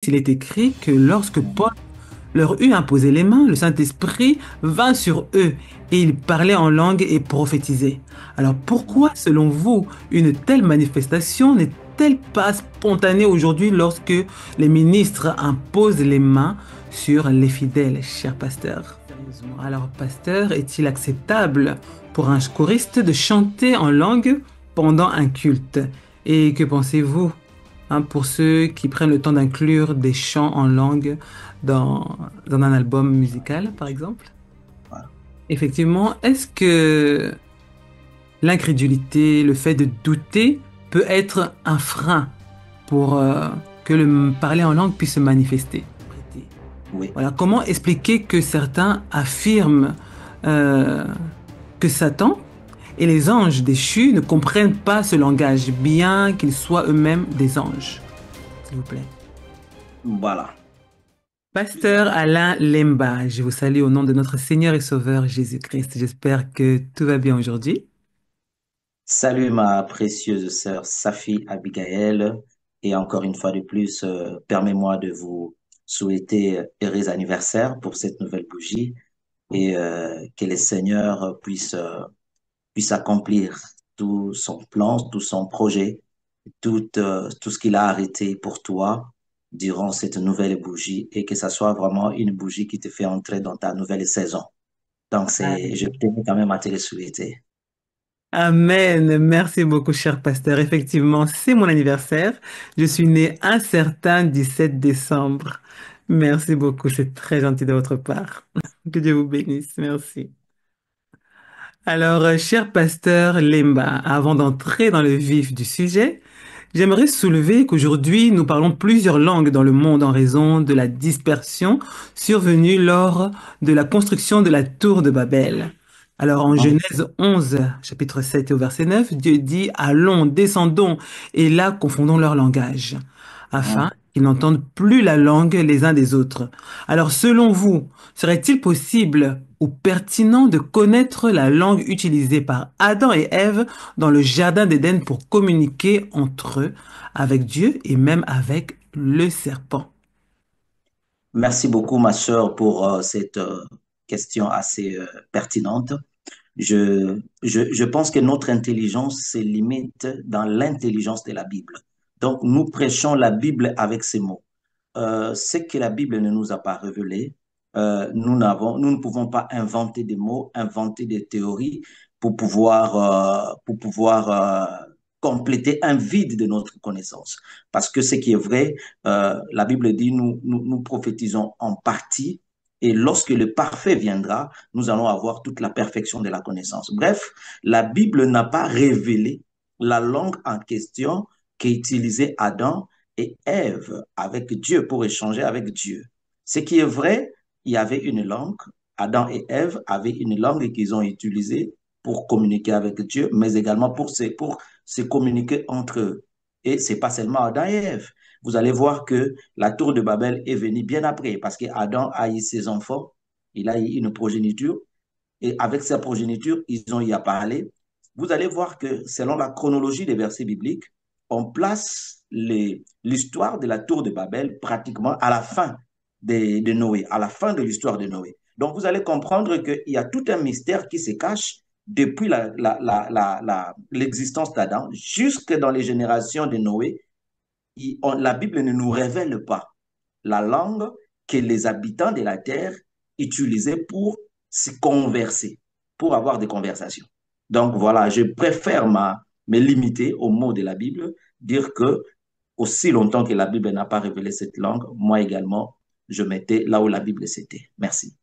il est écrit que lorsque Paul leur eut imposé les mains, le Saint-Esprit vint sur eux et ils parlaient en langue et prophétisaient. Alors pourquoi, selon vous, une telle manifestation n'est-elle pas spontanée aujourd'hui lorsque les ministres imposent les mains sur les fidèles, cher pasteur? Sérieusement. Alors, pasteur, est-il acceptable pour un choriste de chanter en langue pendant un culte? Et que pensez-vous, pour ceux qui prennent le temps d'inclure des chants en langue dans un album musical, par exemple? Voilà. Effectivement, est-ce que l'incrédulité, le fait de douter, peut être un frein pour que le parler en langue puisse se manifester? Oui. Voilà, comment expliquer que certains affirment euh, que Satan et les anges déchus ne comprennent pas ce langage, bien qu'ils soient eux-mêmes des anges, s'il vous plaît? Voilà. Pasteur Alain Lemba, je vous salue au nom de notre Seigneur et Sauveur Jésus-Christ. J'espère que tout va bien aujourd'hui. Salut ma précieuse sœur Safi Abigail. Et encore une fois de plus, permets-moi de vous souhaiter heureux anniversaire pour cette nouvelle bougie et que le Seigneur puisse accomplir tout son plan, tout son projet, tout ce qu'il a arrêté pour toi durant cette nouvelle bougie et que ça soit vraiment une bougie qui te fait entrer dans ta nouvelle saison. Donc, je tenais quand même à te le souhaiter. Amen. Merci beaucoup, cher pasteur. Effectivement, c'est mon anniversaire. Je suis né un certain 17 décembre. Merci beaucoup. C'est très gentil de votre part. Que Dieu vous bénisse. Merci. Alors, cher pasteur Lemba, avant d'entrer dans le vif du sujet, j'aimerais soulever qu'aujourd'hui, nous parlons plusieurs langues dans le monde en raison de la dispersion survenue lors de la construction de la tour de Babel. Alors, en Mhm. Genèse 11, chapitre 7 et au verset 9, Dieu dit, allons, descendons, et là, confondons leur langage, afin Mhm. qu'ils n'entendent plus la langue les uns des autres. Alors, selon vous, serait-il possible ou pertinent de connaître la langue utilisée par Adam et Ève dans le jardin d'Éden pour communiquer entre eux, avec Dieu et même avec le serpent? Merci beaucoup, ma sœur, pour cette question assez pertinente. Je pense que notre intelligence se limite dans l'intelligence de la Bible. Donc, nous prêchons la Bible avec ces mots. Ce que la Bible ne nous a pas révélé, nous ne pouvons pas inventer des mots, inventer des théories pour pouvoir compléter un vide de notre connaissance. Parce que ce qui est vrai, la Bible dit, nous prophétisons en partie, et lorsque le parfait viendra, nous allons avoir toute la perfection de la connaissance. Bref, la Bible n'a pas révélé la langue en question qu'utilisait Adam et Ève avec Dieu pour échanger avec Dieu. Ce qui est vrai, il y avait une langue, Adam et Ève avaient une langue qu'ils ont utilisée pour communiquer avec Dieu, mais également pour se communiquer entre eux. Et ce n'est pas seulement Adam et Ève. Vous allez voir que la tour de Babel est venue bien après, parce qu'Adam a eu ses enfants, il a eu une progéniture, et avec sa progéniture, ils ont y à parler. Vous allez voir que selon la chronologie des versets bibliques, on place l'histoire de la tour de Babel pratiquement à la fin de Noé, à la fin de l'histoire de Noé. Donc vous allez comprendre qu'il y a tout un mystère qui se cache depuis l'existence d'Adam jusque dans les générations de Noé. La Bible ne nous révèle pas la langue que les habitants de la terre utilisaient pour se converser, pour avoir des conversations. Donc voilà, je préfère me limiter aux mots de la Bible, dire que aussi longtemps que la Bible n'a pas révélé cette langue, moi également, je mettais là où la Bible s'était. Merci.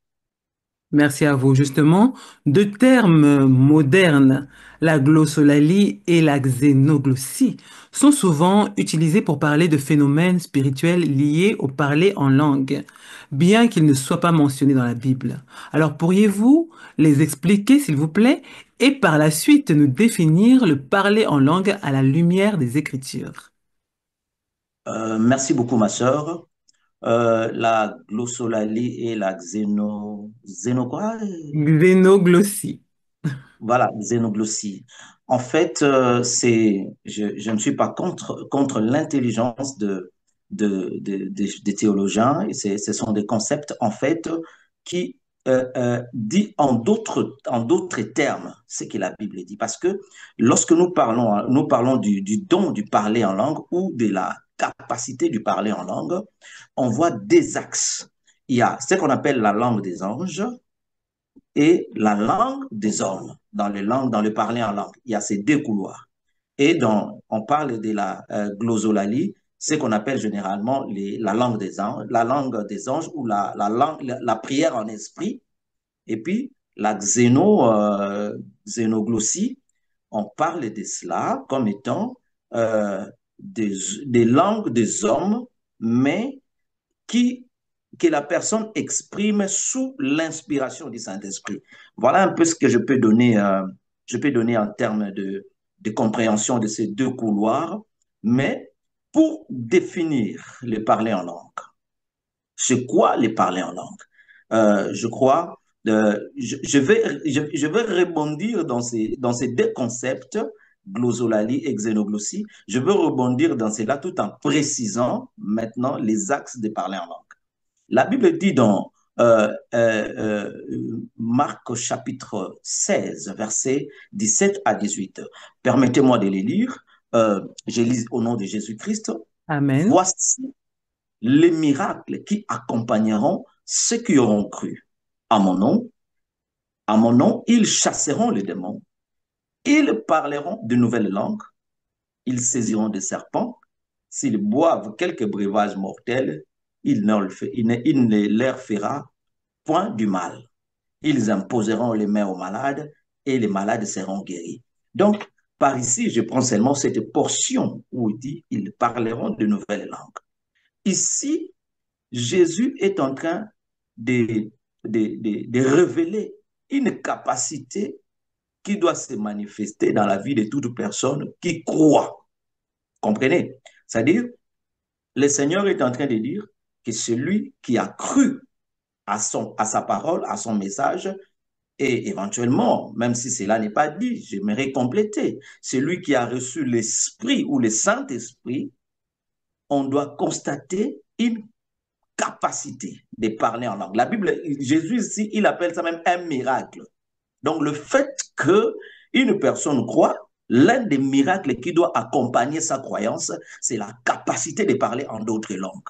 Merci à vous. Justement, deux termes modernes, la glossolalie et la xénoglossie, sont souvent utilisés pour parler de phénomènes spirituels liés au parler en langue, bien qu'ils ne soient pas mentionnés dans la Bible. Alors, pourriez-vous les expliquer, s'il vous plaît, et par la suite nous définir le parler en langue à la lumière des Écritures? Merci beaucoup, ma sœur. La glossolalie et la quoi? Xénoglossie. Voilà, xénoglossie. En fait, je ne suis pas contre l'intelligence des théologiens. Et ce sont des concepts, en fait, qui dit en d'autres termes ce que la Bible dit. Parce que lorsque nous parlons du don du parler en langue ou de la capacité du parler en langue, on voit des axes. Il y a ce qu'on appelle la langue des anges et la langue des hommes dans le parler en langue. Il y a ces deux couloirs. Et on parle de la glossolalie, ce qu'on appelle généralement la langue des anges ou la prière en esprit. Et puis la xénoglossie, on parle de cela comme étant euh, des, des langues des hommes, mais qui, que la personne exprime sous l'inspiration du Saint-Esprit. Voilà un peu ce que je peux donner en termes de compréhension de ces deux couloirs, mais pour définir le parler en langue, c'est quoi le parler en langue? Je crois, je vais rebondir dans ces deux concepts, glossolalie et xénoglossie. Je veux rebondir dans cela tout en précisant maintenant les axes de parler en langue. La Bible dit dans Marc chapitre 16, versets 17 à 18. Permettez-moi de les lire. Je lis au nom de Jésus-Christ. Amen. Voici les miracles qui accompagneront ceux qui auront cru. À mon nom, à mon nom, ils chasseront les démons, ils parleront de nouvelles langues, ils saisiront des serpents, s'ils boivent quelques breuvages mortels, il ne leur fera point du mal. Ils imposeront les mains aux malades et les malades seront guéris. Donc, par ici, je prends seulement cette portion où il dit ils parleront de nouvelles langues. Ici, Jésus est en train de, de révéler une capacité qui doit se manifester dans la vie de toute personne qui croit. Comprenez? C'est-à-dire, le Seigneur est en train de dire que celui qui a cru à sa parole, à son message, et éventuellement, même si cela n'est pas dit, j'aimerais compléter, celui qui a reçu l'Esprit ou le Saint-Esprit, on doit constater une capacité de parler en langue. La Bible, Jésus ici, il appelle ça même un miracle. Donc le fait que une personne croit, l'un des miracles qui doit accompagner sa croyance, c'est la capacité de parler en d'autres langues.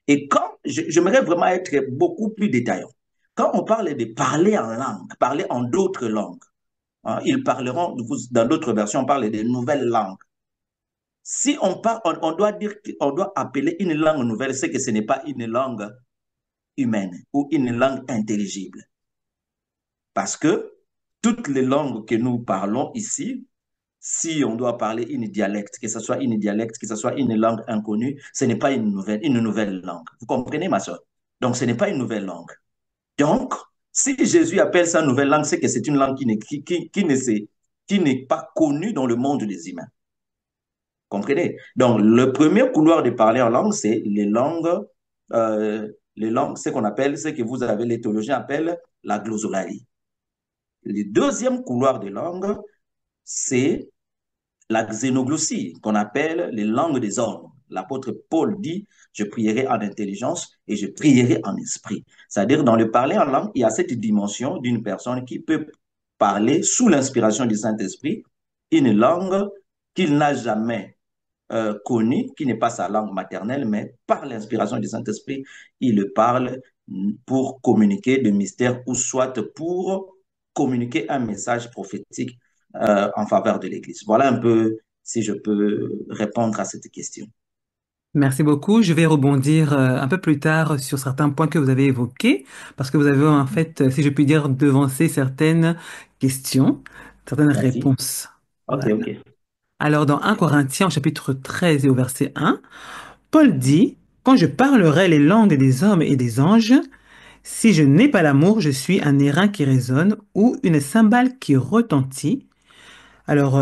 Et quand, j'aimerais vraiment être beaucoup plus détaillant, quand on parle de parler en langue, parler en d'autres langues, hein, ils parleront, dans d'autres versions, on parle de nouvelles langues. Si on doit dire, on doit appeler une langue nouvelle, c'est que ce n'est pas une langue humaine ou une langue intelligible. Parce que toutes les langues que nous parlons ici, si on doit parler une dialecte, que ce soit une dialecte, que ce soit une langue inconnue, ce n'est pas une nouvelle langue. Vous comprenez, ma soeur? Donc, ce n'est pas une nouvelle langue. Donc, si Jésus appelle ça nouvelle langue, c'est que c'est une langue qui n'est pas connue dans le monde des humains. Comprenez? Donc, le premier couloir de parler en langue, c'est les langues, ce qu'on appelle, ce que vous avez, les théologiens appellent la glossolalie. Le deuxième couloir de langue, c'est la xénoglossie, qu'on appelle les langues des hommes. L'apôtre Paul dit, je prierai en intelligence et je prierai en esprit. C'est-à-dire, dans le parler en langue, il y a cette dimension d'une personne qui peut parler sous l'inspiration du Saint-Esprit une langue qu'il n'a jamais connue, qui n'est pas sa langue maternelle, mais par l'inspiration du Saint-Esprit, il le parle pour communiquer de mystères ou soit pour communiquer un message prophétique en faveur de l'Église. Voilà un peu si je peux répondre à cette question. Merci beaucoup. Je vais rebondir un peu plus tard sur certains points que vous avez évoqués, parce que vous avez en fait, si je puis dire, devancé certaines questions, certaines Merci. réponses. OK, Voilà. OK. Alors, dans 1 Corinthiens, au chapitre 13 et au verset 1, Paul dit, quand je parlerai les langues des hommes et des anges, si je n'ai pas l'amour, je suis un airain qui résonne ou une cymbale qui retentit. Alors,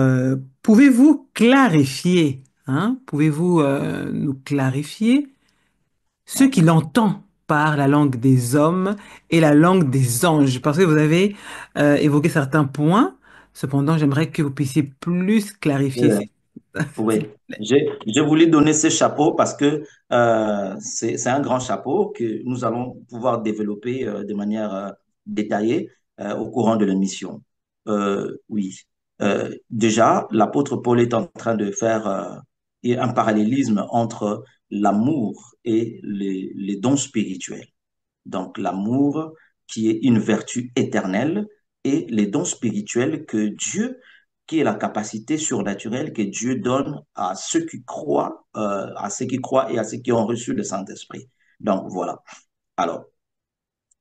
pouvez-vous clarifier, hein, pouvez-vous nous clarifier ce qu'il entend par la langue des hommes et la langue des anges? Parce que vous avez évoqué certains points, cependant, j'aimerais que vous puissiez plus clarifier Euh, ces. Oui, S'il vous plaît. j'ai voulu donner ce chapeau parce que c'est un grand chapeau que nous allons pouvoir développer de manière détaillée au courant de l'émission. Oui. Déjà, l'apôtre Paul est en train de faire un parallélisme entre l'amour et les dons spirituels. Donc, l'amour qui est une vertu éternelle et les dons spirituels que Dieu, qui est la capacité surnaturelle que Dieu donne à ceux qui croient et à ceux qui ont reçu le Saint-Esprit. Donc, voilà. Alors,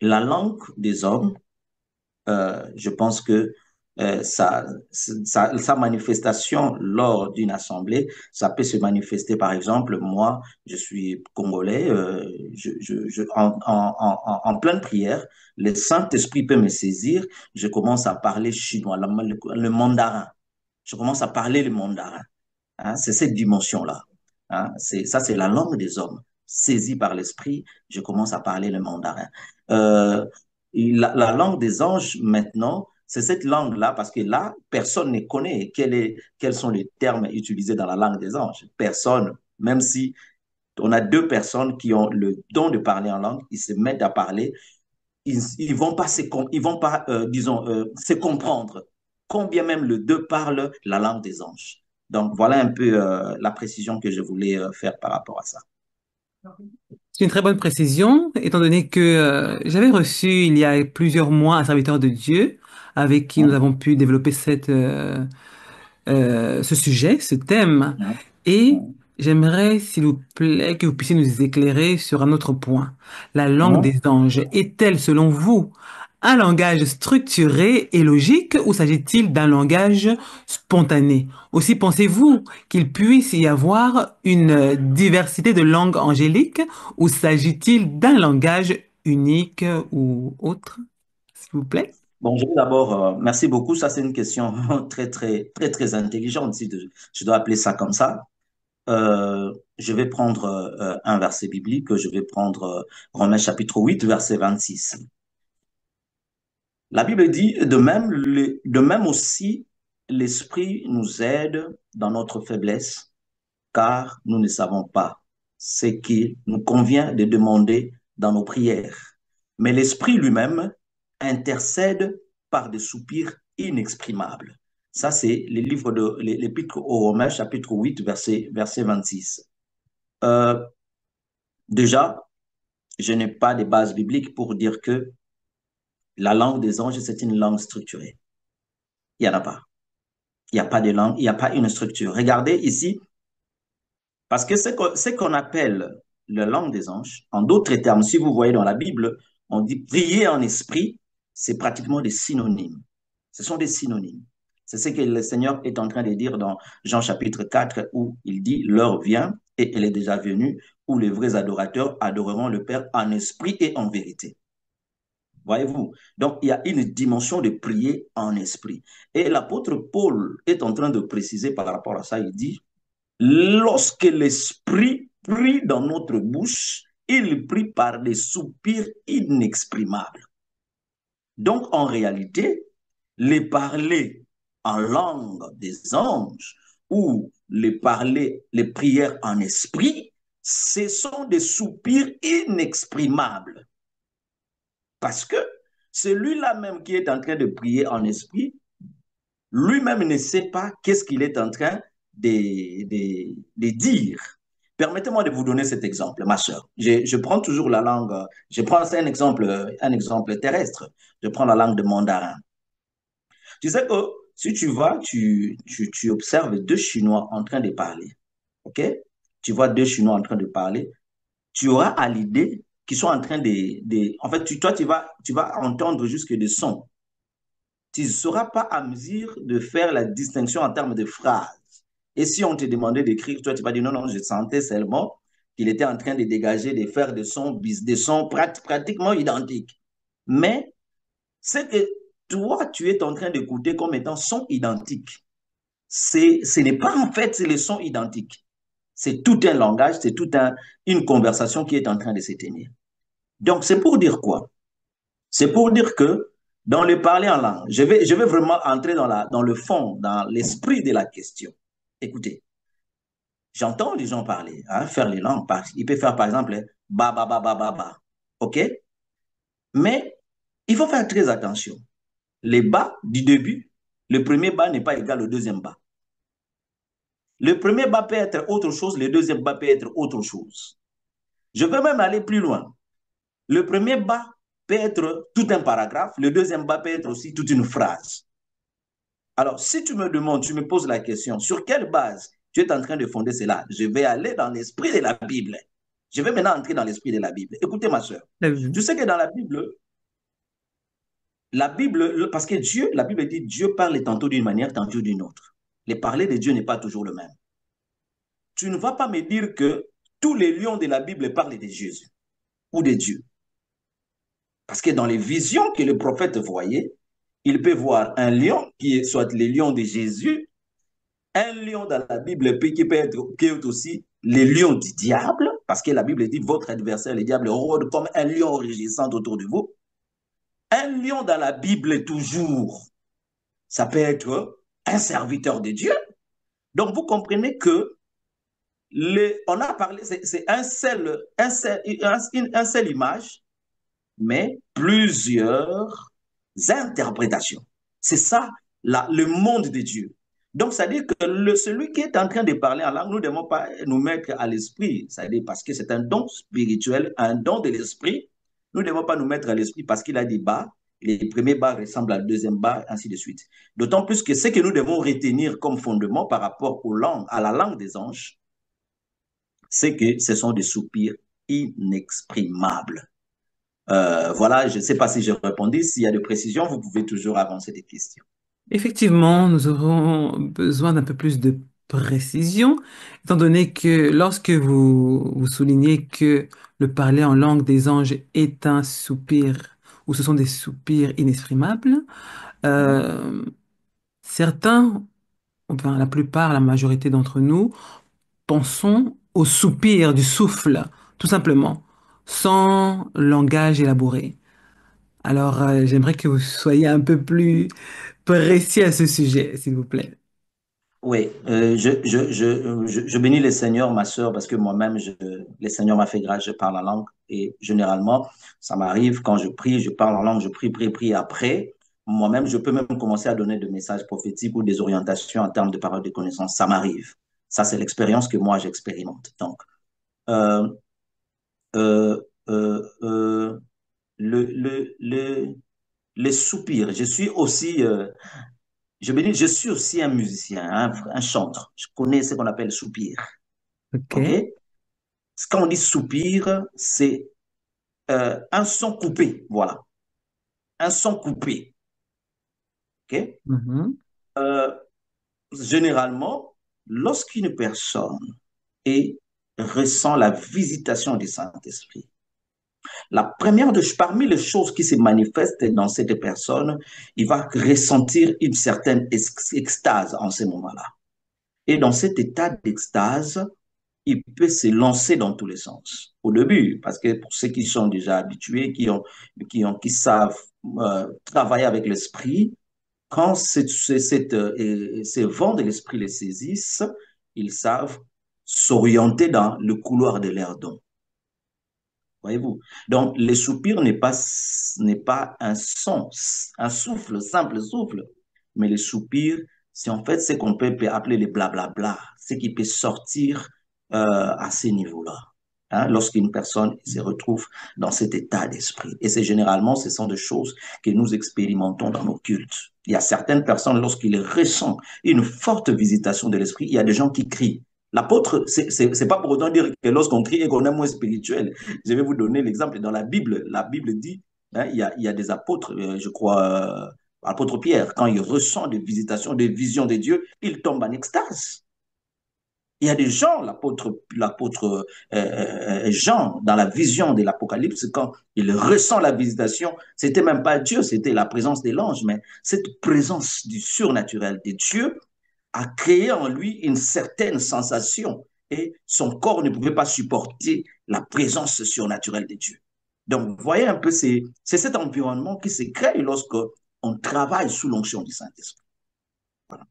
la langue des hommes, je pense que sa manifestation lors d'une assemblée, ça peut se manifester, par exemple, moi, je suis congolais, en pleine prière, le Saint-Esprit peut me saisir, je commence à parler chinois, le mandarin, je commence à parler le mandarin. Hein, c'est cette dimension-là. Hein, ça, c'est la langue des hommes. Saisi par l'esprit, je commence à parler le mandarin. Euh, la langue des anges, maintenant, c'est cette langue-là, parce que là, personne ne connaît quels sont les termes utilisés dans la langue des anges. Personne, même si on a deux personnes qui ont le don de parler en langue, ils se mettent à parler, ils vont pas, ils vont pas disons, se comprendre, combien même les deux parlent la langue des anges. Donc, voilà un peu la précision que je voulais faire par rapport à ça. C'est une très bonne précision, étant donné que j'avais reçu il y a plusieurs mois un serviteur de Dieu avec qui nous Hein? avons pu développer ce sujet, ce thème. Hein? Et Hein? j'aimerais, s'il vous plaît, que vous puissiez nous éclairer sur un autre point. La langue Hein? des anges est-elle, selon vous, un langage structuré et logique ou s'agit-il d'un langage spontané? Aussi, pensez-vous qu'il puisse y avoir une diversité de langues angéliques ou s'agit-il d'un langage unique ou autre, s'il vous plaît? Bon, je vais d'abord, merci beaucoup. Ça, c'est une question très, très, très, très intelligente, si je dois appeler ça comme ça. Je vais prendre un verset biblique, je vais prendre Romains chapitre 8, verset 26. La Bible dit, de même aussi, l'Esprit nous aide dans notre faiblesse, car nous ne savons pas ce qu'il nous convient de demander dans nos prières. Mais l'Esprit lui-même intercède par des soupirs inexprimables. Ça, c'est le livre de l'Épître aux Romains, chapitre 8, verset 26. Euh, déjà, je n'ai pas de base biblique pour dire que la langue des anges, c'est une langue structurée. Il n'y en a pas. Il n'y a pas de langue, il n'y a pas une structure. Regardez ici, parce que ce qu'on appelle la langue des anges, en d'autres termes, si vous voyez dans la Bible, on dit prier en esprit, c'est pratiquement des synonymes. Ce sont des synonymes. C'est ce que le Seigneur est en train de dire dans Jean chapitre 4, où il dit, l'heure vient, et elle est déjà venue, où les vrais adorateurs adoreront le Père en esprit et en vérité. Voyez-vous? Donc, il y a une dimension de prier en esprit. Et l'apôtre Paul est en train de préciser par rapport à ça, il dit, lorsque l'esprit prie dans notre bouche, il prie par des soupirs inexprimables. Donc, en réalité, les parler en langue des anges ou les prières en esprit, ce sont des soupirs inexprimables. Parce que celui-là même qui est en train de prier en esprit, lui-même ne sait pas qu'est-ce qu'il est en train de dire. Permettez-moi de vous donner cet exemple, ma soeur. Je prends toujours la langue, je prends un exemple terrestre. Je prends la langue de mandarin. Tu sais que si tu vas, tu observes deux Chinois en train de parler. OK? Tu vois deux Chinois en train de parler. Tu auras à l'idée qu'ils sont en train en fait, toi, tu vas entendre jusque des sons. Tu ne seras pas à mesure de faire la distinction en termes de phrases. Et si on te demandait d'écrire, toi, tu vas dire non, non, je sentais seulement qu'il était en train de dégager, de faire des sons pratiquement identiques. Mais ce que toi, tu es en train d'écouter comme étant son identique, ce n'est pas en fait les sons identiques. C'est tout un langage, c'est une conversation qui est en train de se tenir. Donc, c'est pour dire quoi? C'est pour dire que dans le parler en langue, je vais vraiment entrer dans le fond, dans l'esprit de la question. Écoutez, J'entends les gens parler, hein, faire les langues. Il peut faire par exemple ba, ba, ba, ba, ba, ba. OK? Mais il faut faire très attention. Les bas du début, le premier bas n'est pas égal au deuxième bas. Le premier bas peut être autre chose, le deuxième bas peut être autre chose. Je veux même aller plus loin. Le premier bas peut être tout un paragraphe, le deuxième bas peut être aussi toute une phrase. Alors, si tu me demandes, tu me poses la question, sur quelle base tu es en train de fonder cela? Je vais aller dans l'esprit de la Bible. Je vais maintenant entrer dans l'esprit de la Bible. Écoutez, ma soeur, tu sais que dans la Bible, parce que Dieu, la Bible dit, Dieu parle tantôt d'une manière, tantôt d'une autre. Le parler de Dieu n'est pas toujours le même. Tu ne vas pas me dire que tous les lions de la Bible parlent de Jésus ou de Dieu. Parce que dans les visions que le prophète voyait, il peut voir un lion qui est soit le lion de Jésus, un lion dans la Bible qui est aussi le lion du diable, parce que la Bible dit votre adversaire, le diable, rôde comme un lion rugissant autour de vous. Un lion dans la Bible, toujours, ça peut être un serviteur de Dieu. Donc, vous comprenez que on a parlé, c'est un seul image, mais plusieurs interprétations. C'est ça, le monde de Dieu. Donc, ça veut dire que celui qui est en train de parler en langue, nous ne devons pas nous mettre à l'esprit, c'est-à-dire parce que c'est un don spirituel, un don de l'esprit. Nous ne devons pas nous mettre à l'esprit parce qu'il a des bas, les premiers bas ressemblent au deuxième bas, ainsi de suite. D'autant plus que ce que nous devons retenir comme fondement par rapport aux langues, à la langue des anges, c'est que ce sont des soupirs inexprimables. Voilà, je ne sais pas si j'ai répondu. S'il y a des précisions, vous pouvez toujours avancer des questions. Effectivement, nous aurons besoin d'un peu plus de précision, étant donné que lorsque vous soulignez que le parler en langue des anges est un soupir, ou ce sont des soupirs inexprimables, euh, certains, enfin la plupart, la majorité d'entre nous, pensons au soupir du souffle, tout simplement, sans langage élaboré. Alors, j'aimerais que vous soyez un peu plus précis à ce sujet, s'il vous plaît. Oui, je bénis le Seigneur, ma sœur, parce que moi-même, le Seigneur m'a fait grâce, je parle en langue. Et généralement, ça m'arrive quand je prie, je parle en langue, je prie, prie, prie. Après, moi-même, je peux même commencer à donner des messages prophétiques ou des orientations en termes de paroles de connaissance. Ça m'arrive. Ça, c'est l'expérience que moi, j'expérimente. Donc, euh, euh, euh, euh, le les soupirs. Je suis aussi, je suis aussi un musicien, un chanteur. Je connais ce qu'on appelle soupir. OK? OK. Quand on dit soupir, c'est un son coupé. Voilà. Un son coupé. OK? Mhm. Euh, Généralement, lorsqu'une personne ressent la visitation du Saint-Esprit, la première parmi les choses qui se manifestent dans cette personne, il va ressentir une certaine extase en ce moment-là. Et dans cet état d'extase, il peut se lancer dans tous les sens. Au début, parce que pour ceux qui sont déjà habitués, qui savent travailler avec l'esprit, quand ces vents de l'esprit les saisissent, ils savent s'orienter dans le couloir de l'air don. Voyez-vous? Donc, le soupir n'est pas un son, un souffle, simple souffle, mais le soupir, c'est en fait ce qu'on peut appeler les blablabla, ce qui peut sortir à ces niveaux-là. Hein, lorsqu'une personne se retrouve dans cet état d'esprit. Et c'est généralement, ce sont des choses que nous expérimentons dans nos cultes. Il y a certaines personnes, lorsqu'ils ressentent une forte visitation de l'esprit, il y a des gens qui crient. L'apôtre, c'est pas pour autant dire que lorsqu'on crie et qu'on est moins spirituel. Je vais vous donner l'exemple dans la Bible. La Bible dit, hein, il y a des apôtres, je crois, apôtre Pierre, quand il ressent des visitations, des visions de Dieu, il tombe en extase. Il y a des gens, l'apôtre Jean, dans la vision de l'Apocalypse, quand il ressent la visitation, c'était même pas Dieu, c'était la présence de l'ange, mais cette présence du surnaturel de Dieu a créé en lui une certaine sensation et son corps ne pouvait pas supporter la présence surnaturelle de Dieu. Donc, vous voyez un peu, c'est cet environnement qui se crée lorsque on travaille sous l'onction du Saint-Esprit. Voilà.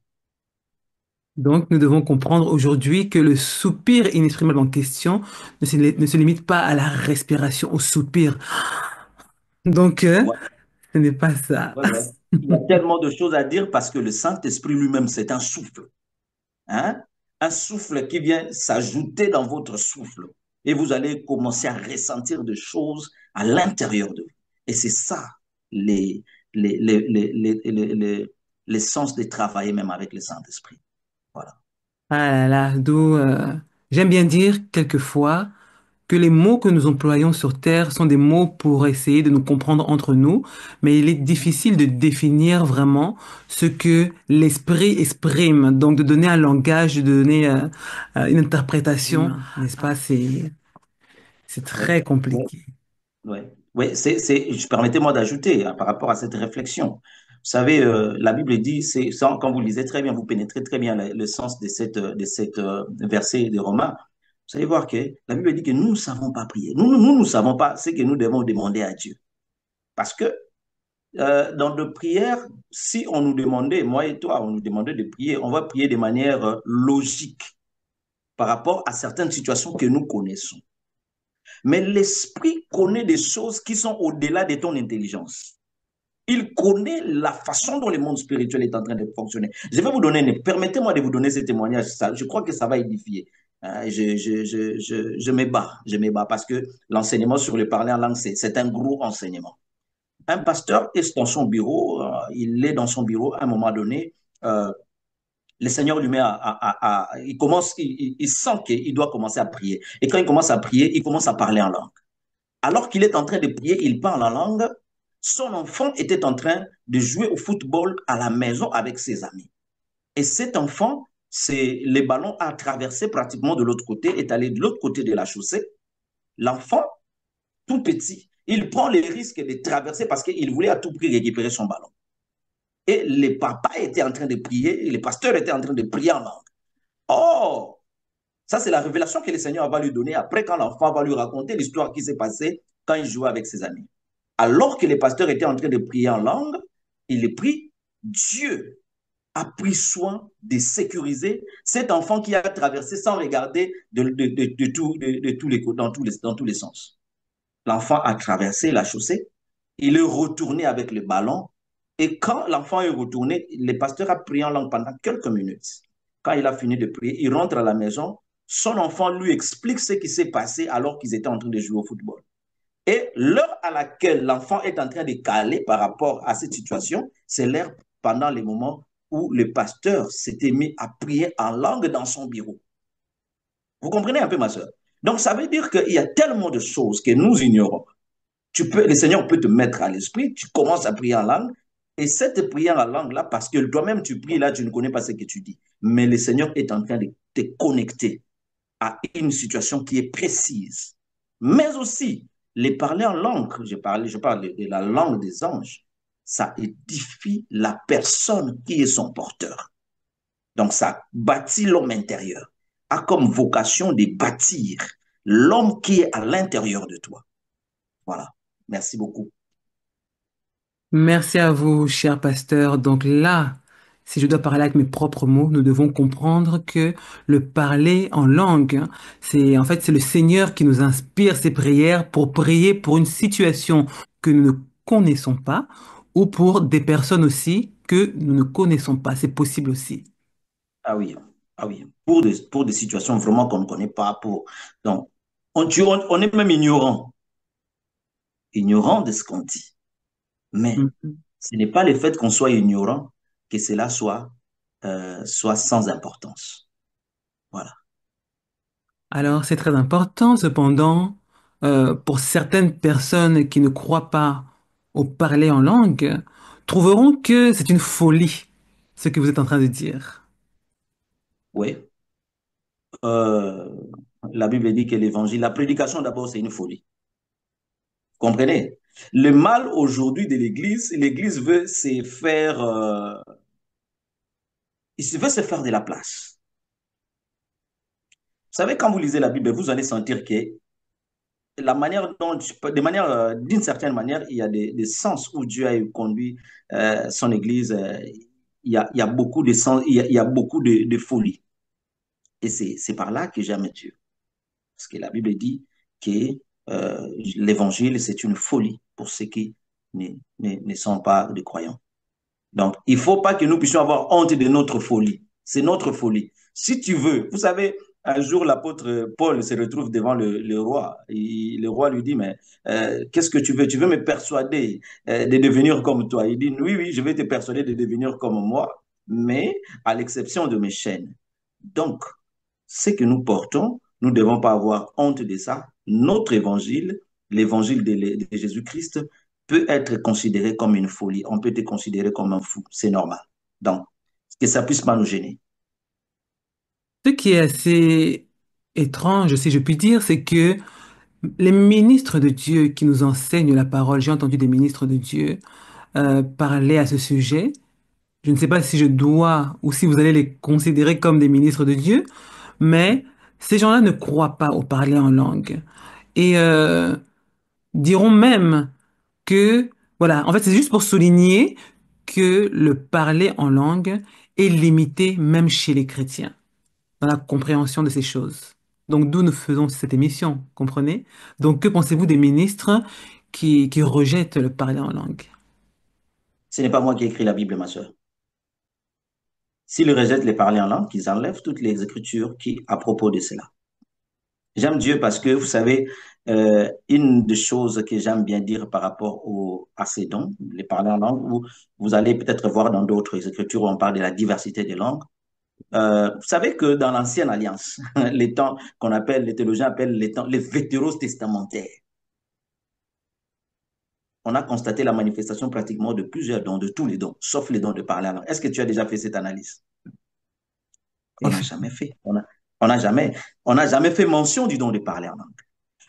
Donc, nous devons comprendre aujourd'hui que le soupir inexprimable en question ne se limite pas à la respiration, au soupir. Donc, Ouais, ce n'est pas ça. ouais, ouais. Il y a tellement de choses à dire parce que le Saint-Esprit lui-même, c'est un souffle. Hein? Un souffle qui vient s'ajouter dans votre souffle. Et vous allez commencer à ressentir des choses à l'intérieur de vous. Et c'est ça les, l'essence de travailler même avec le Saint-Esprit. Voilà. Ah là là, d'où j'aime bien dire quelquefois que les mots que nous employons sur Terre sont des mots pour essayer de nous comprendre entre nous, mais il est difficile de définir vraiment ce que l'esprit exprime, donc de donner un langage, de donner une interprétation, n'est-ce pas? C'est Oui, très oui, compliqué. oui. Oui, permettez-moi d'ajouter hein, par rapport à cette réflexion. Vous savez, la Bible dit, quand vous lisez très bien, vous pénétrez très bien le sens de cette verset de Romains. Vous allez voir que la Bible dit que nous ne savons pas prier. Nous ne savons pas ce que nous devons demander à Dieu. Parce que dans nos prières, si on nous demandait, moi et toi, on nous demandait de prier, on va prier de manière logique par rapport à certaines situations que nous connaissons. Mais l'esprit connaît des choses qui sont au-delà de ton intelligence. Il connaît la façon dont le monde spirituel est en train de fonctionner. Je vais vous donner, permettez-moi de vous donner ce témoignage. Je crois que ça va édifier. Je me bats parce que l'enseignement sur le parler en langue, c'est un gros enseignement. Un pasteur est dans son bureau, il est dans son bureau à un moment donné, euh, le Seigneur lui met il commence, il sent qu'il doit commencer à prier. Et quand il commence à prier, il commence à parler en langue. Alors qu'il est en train de prier, il parle en langue. Son enfant était en train de jouer au football à la maison avec ses amis. Et cet enfant, c'est le ballon a traversé pratiquement de l'autre côté, est allé de l'autre côté de la chaussée. L'enfant, tout petit, il prend le risque de traverser parce qu'il voulait à tout prix récupérer son ballon. Et le papa était en train de prier, et le pasteur était en train de prier en langue. Oh, ça c'est la révélation que le Seigneur va lui donner après quand l'enfant va lui raconter l'histoire qui s'est passée quand il jouait avec ses amis. Alors que le pasteur était en train de prier en langue, il est pris, Dieu a pris soin de sécuriser cet enfant qui a traversé sans regarder dans tous les sens. L'enfant a traversé la chaussée, il est retourné avec le ballon, et quand l'enfant est retourné, le pasteur a prié en langue pendant quelques minutes. Quand il a fini de prier, il rentre à la maison, son enfant lui explique ce qui s'est passé alors qu'ils étaient en train de jouer au football. Et l'heure à laquelle l'enfant est en train de caler par rapport à cette situation, c'est l'heure pendant les moments où le pasteur s'était mis à prier en langue dans son bureau. Vous comprenez un peu, ma soeur? Donc, ça veut dire qu'il y a tellement de choses que nous ignorons. Le Seigneur peut te mettre à l'esprit, tu commences à prier en langue, et cette prière en langue-là, parce que toi-même tu pries là, tu ne connais pas ce que tu dis. Mais le Seigneur est en train de te connecter à une situation qui est précise. Mais aussi, les parler en langue, je parle de la langue des anges, ça édifie la personne qui est son porteur. Donc, ça bâtit l'homme intérieur, a comme vocation de bâtir l'homme qui est à l'intérieur de toi. Voilà. Merci beaucoup. Merci à vous, cher pasteur. Donc là, si je dois parler avec mes propres mots, nous devons comprendre que le parler en langue, hein, c'est en fait c'est le Seigneur qui nous inspire ces prières pour prier pour une situation que nous ne connaissons pas ou pour des personnes aussi que nous ne connaissons pas. C'est possible aussi. Ah oui, ah oui. Pour des situations vraiment qu'on ne connaît pas. Donc, on est même ignorant de ce qu'on dit. Mais Mhm. ce n'est pas le fait qu'on soit ignorant que cela soit sans importance. Voilà. Alors, c'est très important, cependant, pour certaines personnes qui ne croient pas au parler en langue, trouveront que c'est une folie, ce que vous êtes en train de dire. Oui. Euh, la Bible dit que l'évangile, la prédication d'abord, c'est une folie. Vous comprenez? Le mal aujourd'hui de l'Église veut se faire, il veut se faire de la place. Vous savez, quand vous lisez la Bible, vous allez sentir que la manière dont, d'une certaine manière, il y a des sens où Dieu a conduit son Église. il y a beaucoup de sens, il y a beaucoup de folie. Et c'est par là que j'aime Dieu. Parce que la Bible dit que l'évangile, c'est une folie pour ceux qui ne sont pas des croyants. Donc, il ne faut pas que nous puissions avoir honte de notre folie. C'est notre folie. Si tu veux, vous savez, un jour, l'apôtre Paul se retrouve devant le roi. Et le roi lui dit, mais qu'est-ce que tu veux? Tu veux me persuader de devenir comme toi? Il dit, oui, oui, je vais te persuader de devenir comme moi, mais à l'exception de mes chaînes. Donc, ce que nous portons, nous ne devons pas avoir honte de ça. Notre évangile, l'évangile de Jésus-Christ, peut être considéré comme une folie. On peut te considérer comme un fou. C'est normal. Donc, que ça ne puisse pas nous gêner. Ce qui est assez étrange, si je puis dire, c'est que les ministres de Dieu qui nous enseignent la parole, j'ai entendu des ministres de Dieu parler à ce sujet. Je ne sais pas si je dois ou si vous allez les considérer comme des ministres de Dieu, mais ces gens-là ne croient pas au parler en langue. Et diront même que, voilà, en fait, c'est juste pour souligner que le parler en langue est limité même chez les chrétiens, dans la compréhension de ces choses. Donc, d'où nous faisons cette émission, comprenez? Donc, que pensez-vous des ministres qui rejettent le parler en langue? Ce n'est pas moi qui ai écrit la Bible, ma soeur. S'ils rejettent les parler en langue, qu'ils enlèvent toutes les écritures qui à propos de cela. J'aime Dieu parce que, vous savez, une des choses que j'aime bien dire par rapport à ces dons, les parler en langue, vous allez peut-être voir dans d'autres écritures où on parle de la diversité des langues. Vous savez que dans l'ancienne alliance, les temps qu'on appelle, les théologiens appellent les temps, les vétéros testamentaires, on a constaté la manifestation pratiquement de plusieurs dons, de tous les dons, sauf les dons de parler en langue. Est-ce que tu as déjà fait cette analyse? On n'a jamais fait. On n'a jamais, on n'a jamais fait mention du don de parler en langue.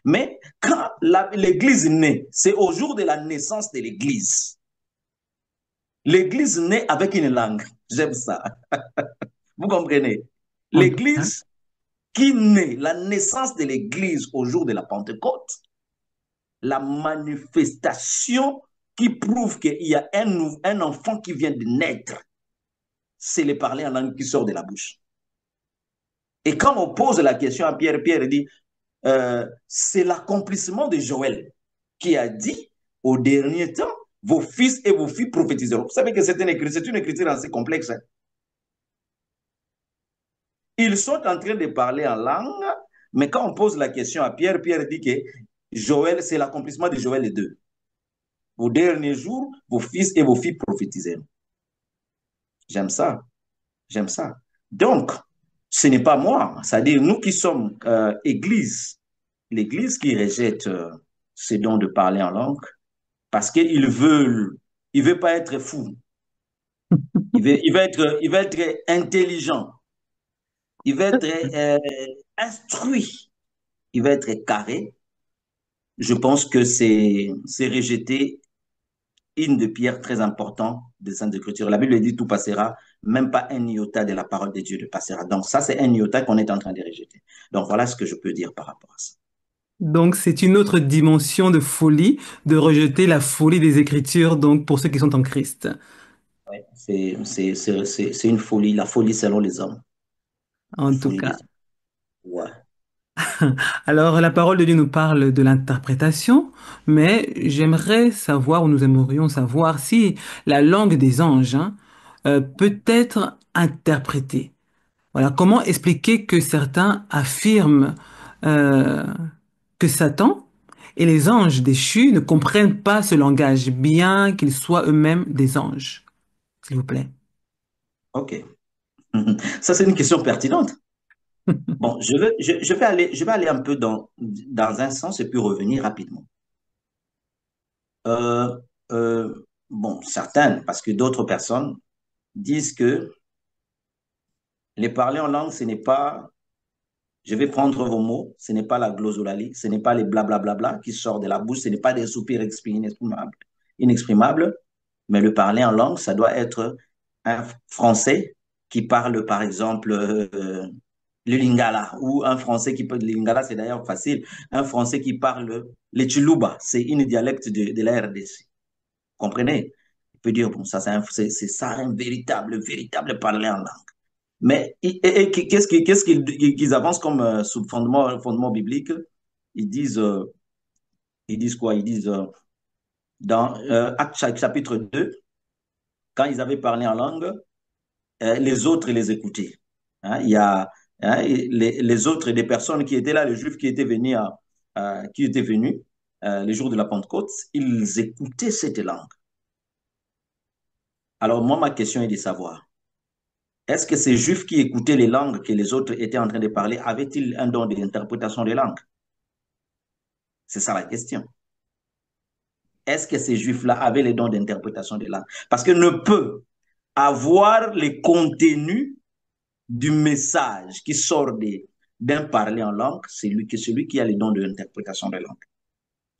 Mais quand l'Église naît, c'est au jour de la naissance de l'Église. L'Église naît avec une langue. J'aime ça. Vous comprenez? En tout cas, L'Église qui naît, la naissance de l'Église au jour de la Pentecôte, la manifestation qui prouve qu'il y a un enfant qui vient de naître, c'est le parler en langue qui sort de la bouche. Et quand on pose la question à Pierre, Pierre dit, c'est l'accomplissement de Joël qui a dit, au dernier temps, vos fils et vos filles prophétiseront. Vous savez que c'est une écriture assez complexe. Hein? Ils sont en train de parler en langue, mais quand on pose la question à Pierre, Pierre dit que Joël, c'est l'accomplissement de Joël 2. Au dernier jour, vos fils et vos filles prophétiseront. J'aime ça. J'aime ça. Donc, ce n'est pas moi, c'est-à-dire nous qui sommes Église, l'Église qui rejette ce don de parler en langue, parce il veut pas être fou, il veut être intelligent, il veut être instruit, il veut être carré. Je pense que c'est rejeter une de pierres très importantes des Saintes Écritures. La Bible dit tout passera, même pas un iota de la parole de Dieu ne passera. Donc ça, c'est un iota qu'on est en train de rejeter. Donc voilà ce que je peux dire par rapport à ça. donc c'est une autre dimension de folie de rejeter la folie des Écritures, donc pour ceux qui sont en Christ. Ouais, c'est une folie, la folie selon les hommes. La En tout folie des cas. hommes. Ouais. Alors, la parole de Dieu nous parle de l'interprétation, mais j'aimerais savoir, ou nous aimerions savoir, si la langue des anges, hein, peut être interprétée. Voilà, comment expliquer que certains affirment euh, que Satan et les anges déchus ne comprennent pas ce langage, bien qu'ils soient eux-mêmes des anges, s'il vous plaît. OK. Ça, c'est une question pertinente. Bon, je vais aller un peu dans un sens et puis revenir rapidement. Euh, bon, certaines, parce que d'autres personnes disent que les parler en langue, ce n'est pas, je vais prendre vos mots, ce n'est pas la glosolalie, ce n'est pas les blablabla qui sortent de la bouche, ce n'est pas des soupirs inexprimables, mais le parler en langue, ça doit être un Français qui parle, par exemple, le Lingala, ou un Français qui parle le Lingala, c'est d'ailleurs facile, un Français qui parle le Chiluba, c'est une dialecte de la RDC. Comprenez? peut dire, bon, ça, c'est ça un véritable parler en langue. Mais qu'est-ce qu'ils avancent comme sous fondement biblique? Ils disent, euh, ils disent quoi? Ils disent dans Actes chapitre 2, quand ils avaient parlé en langue, les autres les écoutaient. Hein, il y a les autres, des personnes qui étaient là, les Juifs qui étaient venus les jours de la Pentecôte, ils écoutaient cette langue. Alors moi, ma question est de savoir, est-ce que ces Juifs qui écoutaient les langues que les autres étaient en train de parler, avaient-ils un don d'interprétation des langues? C'est ça la question. Est-ce que ces Juifs-là avaient les dons d'interprétation des langues? Parce que ne peut avoir les contenus du message qui sort d'un parler en langue, c'est celui qui a les dons de l'interprétation des langues.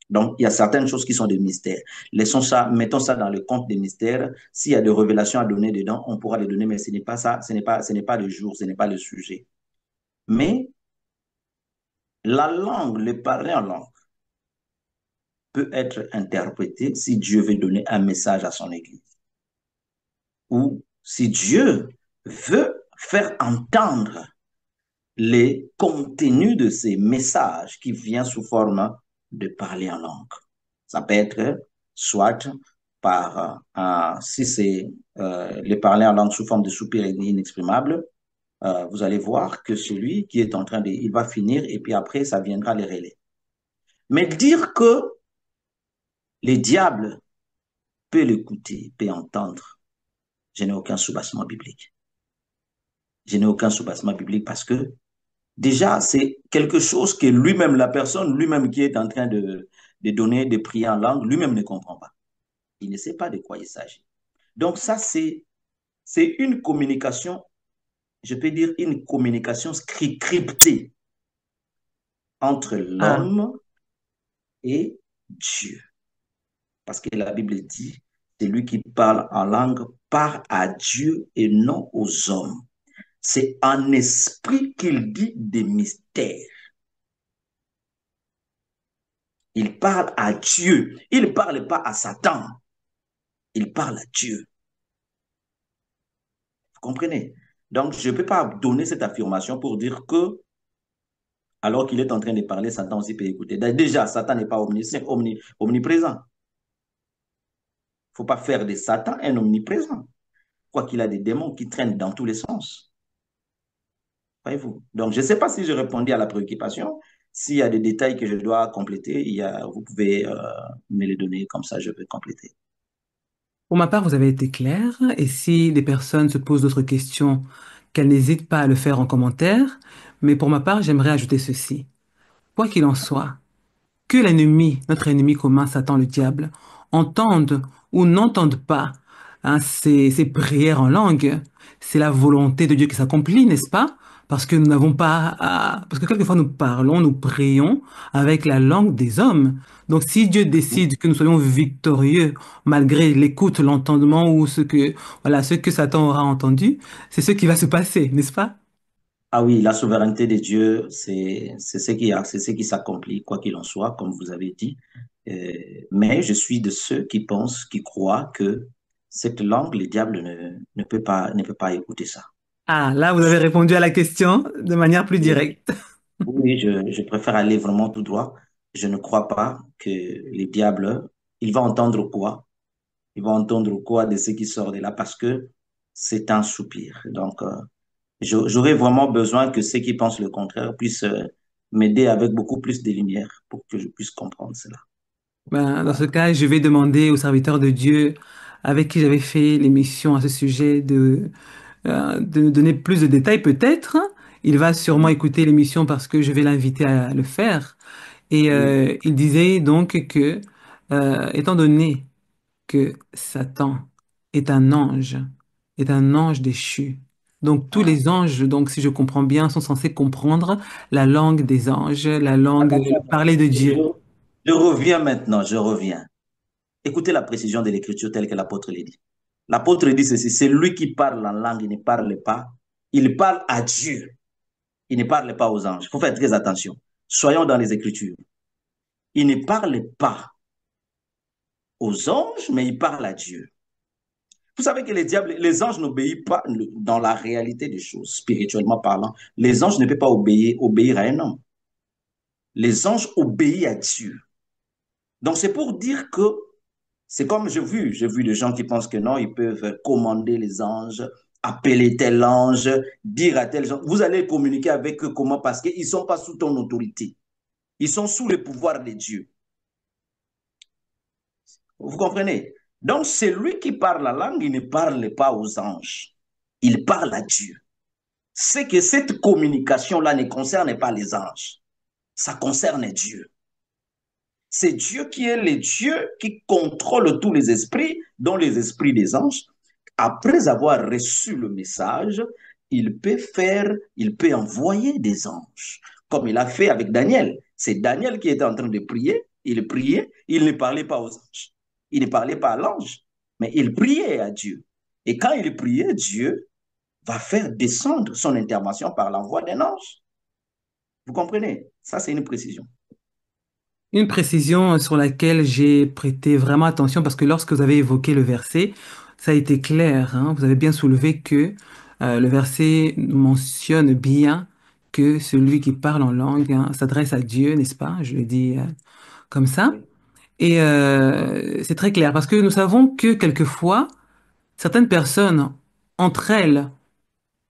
Donc, il y a certaines choses qui sont des mystères. Laissons ça, mettons ça dans le compte des mystères. S'il y a des révélations à donner dedans, on pourra les donner, mais ce n'est pas ça, ce n'est pas le jour, ce n'est pas le sujet. Mais la langue, le parler en langue, peut être interprété si Dieu veut donner un message à son Église. Ou si Dieu veut faire entendre les contenus de ces messages qui viennent sous forme de parler en langue. Ça peut être soit par, si c'est le parler en langue sous forme de soupir inexprimable, vous allez voir que celui qui est en train de, il va finir et puis après, ça viendra les relais. Mais dire que les diables peuvent l'écouter, peuvent entendre, je n'ai aucun soubassement biblique. Je n'ai aucun soubassement biblique parce que déjà, c'est quelque chose que lui-même, la personne, lui-même qui est en train de donner, de prier en langue, lui-même ne comprend pas. Il ne sait pas de quoi il s'agit. Donc ça, c'est une communication, je peux dire une communication cryptée entre Ah, l'homme et Dieu. Parce que la Bible dit, c'est lui qui parle en langue, parle à Dieu et non aux hommes. C'est en esprit qu'il dit des mystères. Il parle à Dieu. Il ne parle pas à Satan. Il parle à Dieu. Vous comprenez? Donc, je ne peux pas donner cette affirmation pour dire que, alors qu'il est en train de parler, Satan aussi peut écouter. Déjà, Satan n'est pas omniprésent. Il ne faut pas faire de Satan un omniprésent. Quoi qu'il a des démons qui traînent dans tous les sens. Voyez-vous? Donc, je ne sais pas si je répondais à la préoccupation. S'il y a des détails que je dois compléter, vous pouvez me les donner, comme ça je peux compléter. pour ma part, vous avez été clair. Et si des personnes se posent d'autres questions, qu'elles n'hésitent pas à le faire en commentaire. Mais pour ma part, j'aimerais ajouter ceci. Quoi qu'il en soit, que l'ennemi, notre ennemi commun, Satan le diable, entende ou n'entende pas ces prières en langue, c'est la volonté de Dieu qui s'accomplit, n'est-ce pas? Parce que nous n'avons pas parce que quelquefois nous parlons, nous prions avec la langue des hommes. Donc si Dieu décide que nous soyons victorieux malgré l'écoute, l'entendement ou voilà, ce que Satan aura entendu, c'est ce qui va se passer, n'est-ce pas? Ah oui, la souveraineté de Dieu, c'est ce qui s'accomplit, quoi qu'il en soit, comme vous avez dit. Mais je suis de ceux qui pensent, qui croient que cette langue, le diable ne peut pas écouter ça. Ah, là, vous avez répondu à la question de manière plus Oui, directe. oui, je préfère aller vraiment tout droit. Je ne crois pas que le diable, il va entendre quoi? Il va entendre quoi de ce qui sort de là parce que c'est un soupir. Donc, j'aurais vraiment besoin que ceux qui pensent le contraire puissent m'aider avec beaucoup plus de lumière pour que je puisse comprendre cela. Ben, dans ce Voilà. cas, je vais demander au serviteur de Dieu avec qui j'avais fait l'émission à ce sujet de nous donner plus de détails peut-être. Il va sûrement Mhm. écouter l'émission parce que je vais l'inviter à le faire. Et Oui. il disait donc que, étant donné que Satan est un ange déchu, donc tous Ah. les anges, donc si je comprends bien, sont censés comprendre la langue des anges, la langue, Attendez, le parler de je, Dieu. je reviens maintenant, je reviens. Écoutez la précision de l'écriture telle que l'apôtre l'a dit. L'apôtre dit ceci, c'est lui qui parle en langue, il ne parle pas. Il parle à Dieu, il ne parle pas aux anges. Il faut faire très attention. Soyons dans les écritures. Il ne parle pas aux anges, mais il parle à Dieu. Vous savez que les anges n'obéissent pas dans la réalité des choses, spirituellement parlant. Les anges ne peuvent pas obéir à un homme. Les anges obéissent à Dieu. Donc, c'est pour dire que c'est comme j'ai vu des gens qui pensent que non, ils peuvent commander les anges, appeler tel ange, dire à tel ange. Vous allez communiquer avec eux comment? Parce qu'ils ne sont pas sous ton autorité. Ils sont sous le pouvoir de Dieu. Vous comprenez? Donc, celui qui parle la langue, il ne parle pas aux anges. Il parle à Dieu. C'est que cette communication-là ne concerne pas les anges. Ça concerne Dieu. C'est Dieu qui est le Dieu qui contrôle tous les esprits, dont les esprits des anges. Après avoir reçu le message, il peut envoyer des anges, comme il a fait avec Daniel. C'est Daniel qui était en train de priait, il ne parlait pas aux anges, il ne parlait pas à l'ange, mais il priait à Dieu. Et quand il priait, Dieu va faire descendre son intervention par l'envoi d'un ange. Vous comprenez? Ça, c'est une précision. Une précision sur laquelle j'ai prêté vraiment attention parce que lorsque vous avez évoqué le verset, ça a été clair, hein. Vous avez bien soulevé que le verset mentionne bien que celui qui parle en langue, hein, s'adresse à Dieu, n'est-ce pas? Je le dis comme ça. Oui. Et c'est très clair parce que nous savons que quelquefois, certaines personnes, entre elles,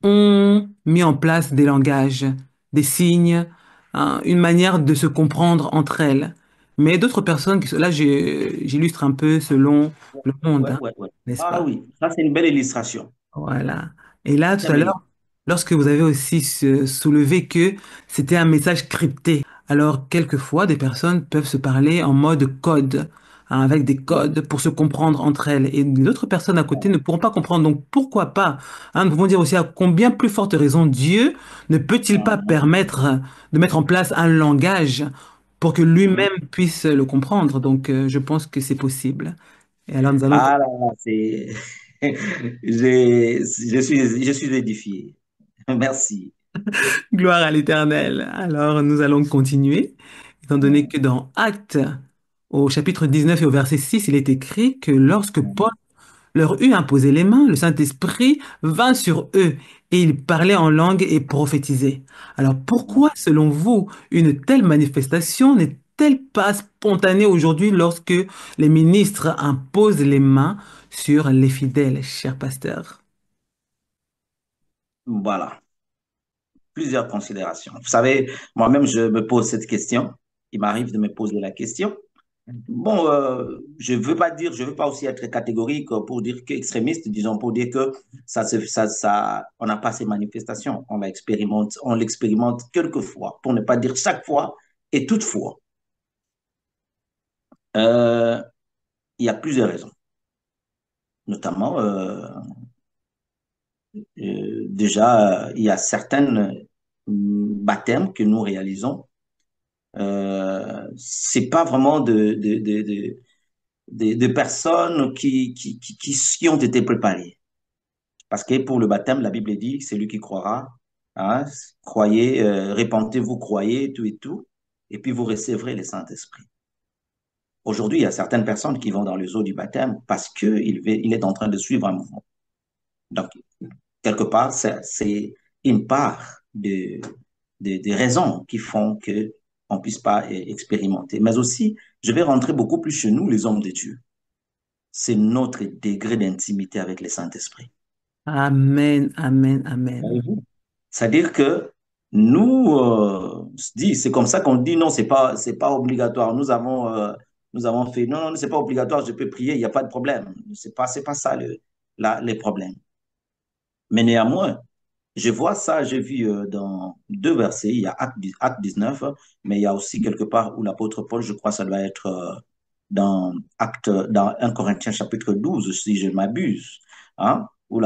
ont mis en place des langages, des signes, hein, une manière de se comprendre entre elles. Mais d'autres personnes, là j'illustre un peu selon le monde, Ouais, hein, ouais, ouais. n'est-ce Ah pas? oui, ça c'est une belle illustration. Voilà. Et là, tout Très à belle. l'heure, lorsque vous avez aussi soulevé que c'était un message crypté, alors quelquefois, des personnes peuvent se parler en mode code, hein, avec des Ouais. codes pour se comprendre entre elles. Et d'autres personnes à côté ne pourront pas comprendre. Donc, pourquoi pas? Hein, nous pouvons dire aussi à combien plus forte raison Dieu ne peut-il pas Mhm, permettre de mettre en place un langage pour que mhm. lui-même puisse le comprendre. Donc, je pense que c'est possible. Et alors, nous allons Ah là là, c'est... je suis édifié. Merci. gloire à l'Éternel. Alors, nous allons continuer, étant donné que dans Actes, au chapitre 19 et au verset 6, il est écrit que lorsque Paul Mhm, leur eut imposé les mains, le Saint-Esprit vint sur eux et ils parlaient en langue et prophétisaient. Alors, pourquoi, selon vous, une telle manifestation n'est-elle pas spontanée aujourd'hui lorsque les ministres imposent les mains sur les fidèles, cher pasteur? voilà, plusieurs considérations. Vous savez, moi-même, je me pose cette question. Il m'arrive de me poser la question. Bon, je veux pas aussi être catégorique pour dire que extrémiste, disons, pour dire que on n'a pas ces manifestations. On l'expérimente quelquefois, pour ne pas dire chaque fois et toutefois. Euh, il y a plusieurs raisons. Notamment, déjà, il y a certaines baptêmes que nous réalisons. C'est pas vraiment de personnes qui ont été préparées. Parce que pour le baptême, la Bible dit, c'est lui qui croira, hein, croyez, répentez-vous, croyez, tout et tout, et puis vous recevrez le Saint-Esprit. Aujourd'hui, il y a certaines personnes qui vont dans les eaux du baptême parce qu'il est en train de suivre un mouvement. Donc, quelque part, c'est une part de raisons qui font que on puisse pas expérimenter. Mais aussi, je vais rentrer beaucoup plus chez nous, les hommes de Dieu. C'est notre degré d'intimité avec le Saint-Esprit. Amen, amen, amen. Voyez-vous? C'est-à-dire que nous, c'est comme ça qu'on dit non, c'est pas obligatoire. Nous avons fait non, non, c'est pas obligatoire, je peux prier, il n'y a pas de problème. C'est pas ça les problèmes. Mais néanmoins, je vois ça, j'ai vu dans deux versets, il y a Acte 19, mais il y a aussi quelque part où l'apôtre Paul, je crois, ça doit être dans 1 Corinthiens chapitre 12, si je ne m'abuse, hein, où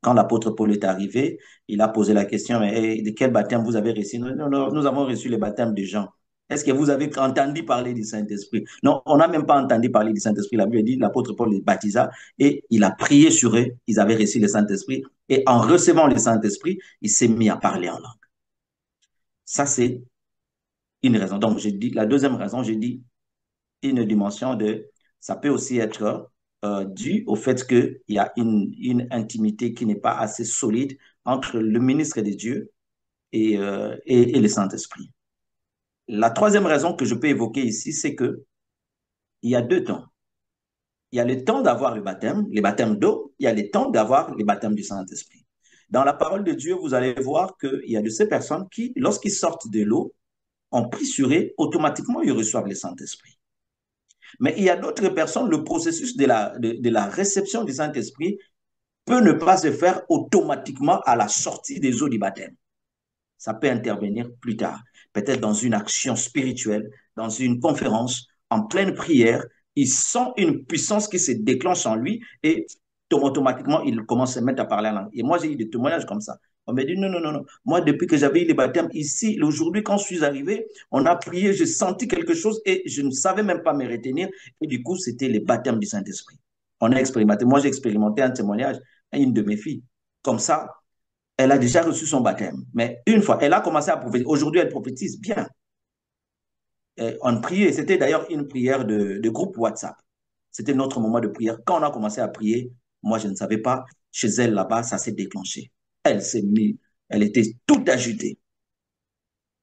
quand l'apôtre Paul est arrivé, il a posé la question, mais hey, de quel baptême vous avez reçu? Non, non, non, nous avons reçu le baptême de Jean. Est-ce que vous avez entendu parler du Saint-Esprit? Non, on n'a même pas entendu parler du Saint-Esprit. La Bible dit, l'apôtre Paul les baptisa et il a prié sur eux. Ils avaient reçu le Saint-Esprit. Et en recevant le Saint-Esprit, il s'est mis à parler en langue. Ça, c'est une raison. Donc, j'ai dit, la deuxième raison, j'ai dit une dimension de, ça peut aussi être dû au fait qu'il y a une intimité qui n'est pas assez solide entre le ministre de Dieu et le Saint-Esprit. La troisième raison que je peux évoquer ici, c'est que il y a deux temps. Il y a le temps d'avoir le baptême, les baptêmes d'eau, il y a le temps d'avoir le baptême du Saint-Esprit. Dans la parole de Dieu, vous allez voir qu'il y a de ces personnes qui, lorsqu'ils sortent de l'eau, ont pris sur eux, automatiquement, ils reçoivent le Saint-Esprit. Mais il y a d'autres personnes, le processus de la réception du Saint-Esprit peut ne pas se faire automatiquement à la sortie des eaux du baptême. Ça peut intervenir plus tard, peut-être dans une action spirituelle, dans une conférence, en pleine prière. Il sent une puissance qui se déclenche en lui et automatiquement, il commence à se mettre à parler en langue. Et moi, j'ai eu des témoignages comme ça. On m'a dit non, non, non, non. Moi, depuis que j'avais eu les baptêmes ici, aujourd'hui, quand je suis arrivé, on a prié, j'ai senti quelque chose et je ne savais même pas me retenir. Et du coup, c'était les baptêmes du Saint-Esprit. On a expérimenté. Moi, j'ai expérimenté un témoignage à une de mes filles. Comme ça, elle a déjà reçu son baptême. Mais une fois, elle a commencé à prophétiser. Aujourd'hui, elle prophétise bien. On priait, c'était d'ailleurs une prière de groupe WhatsApp. C'était notre moment de prière. Quand on a commencé à prier, moi, je ne savais pas, chez elle là-bas, ça s'est déclenché. Elle s'est mise, elle était toute agitée.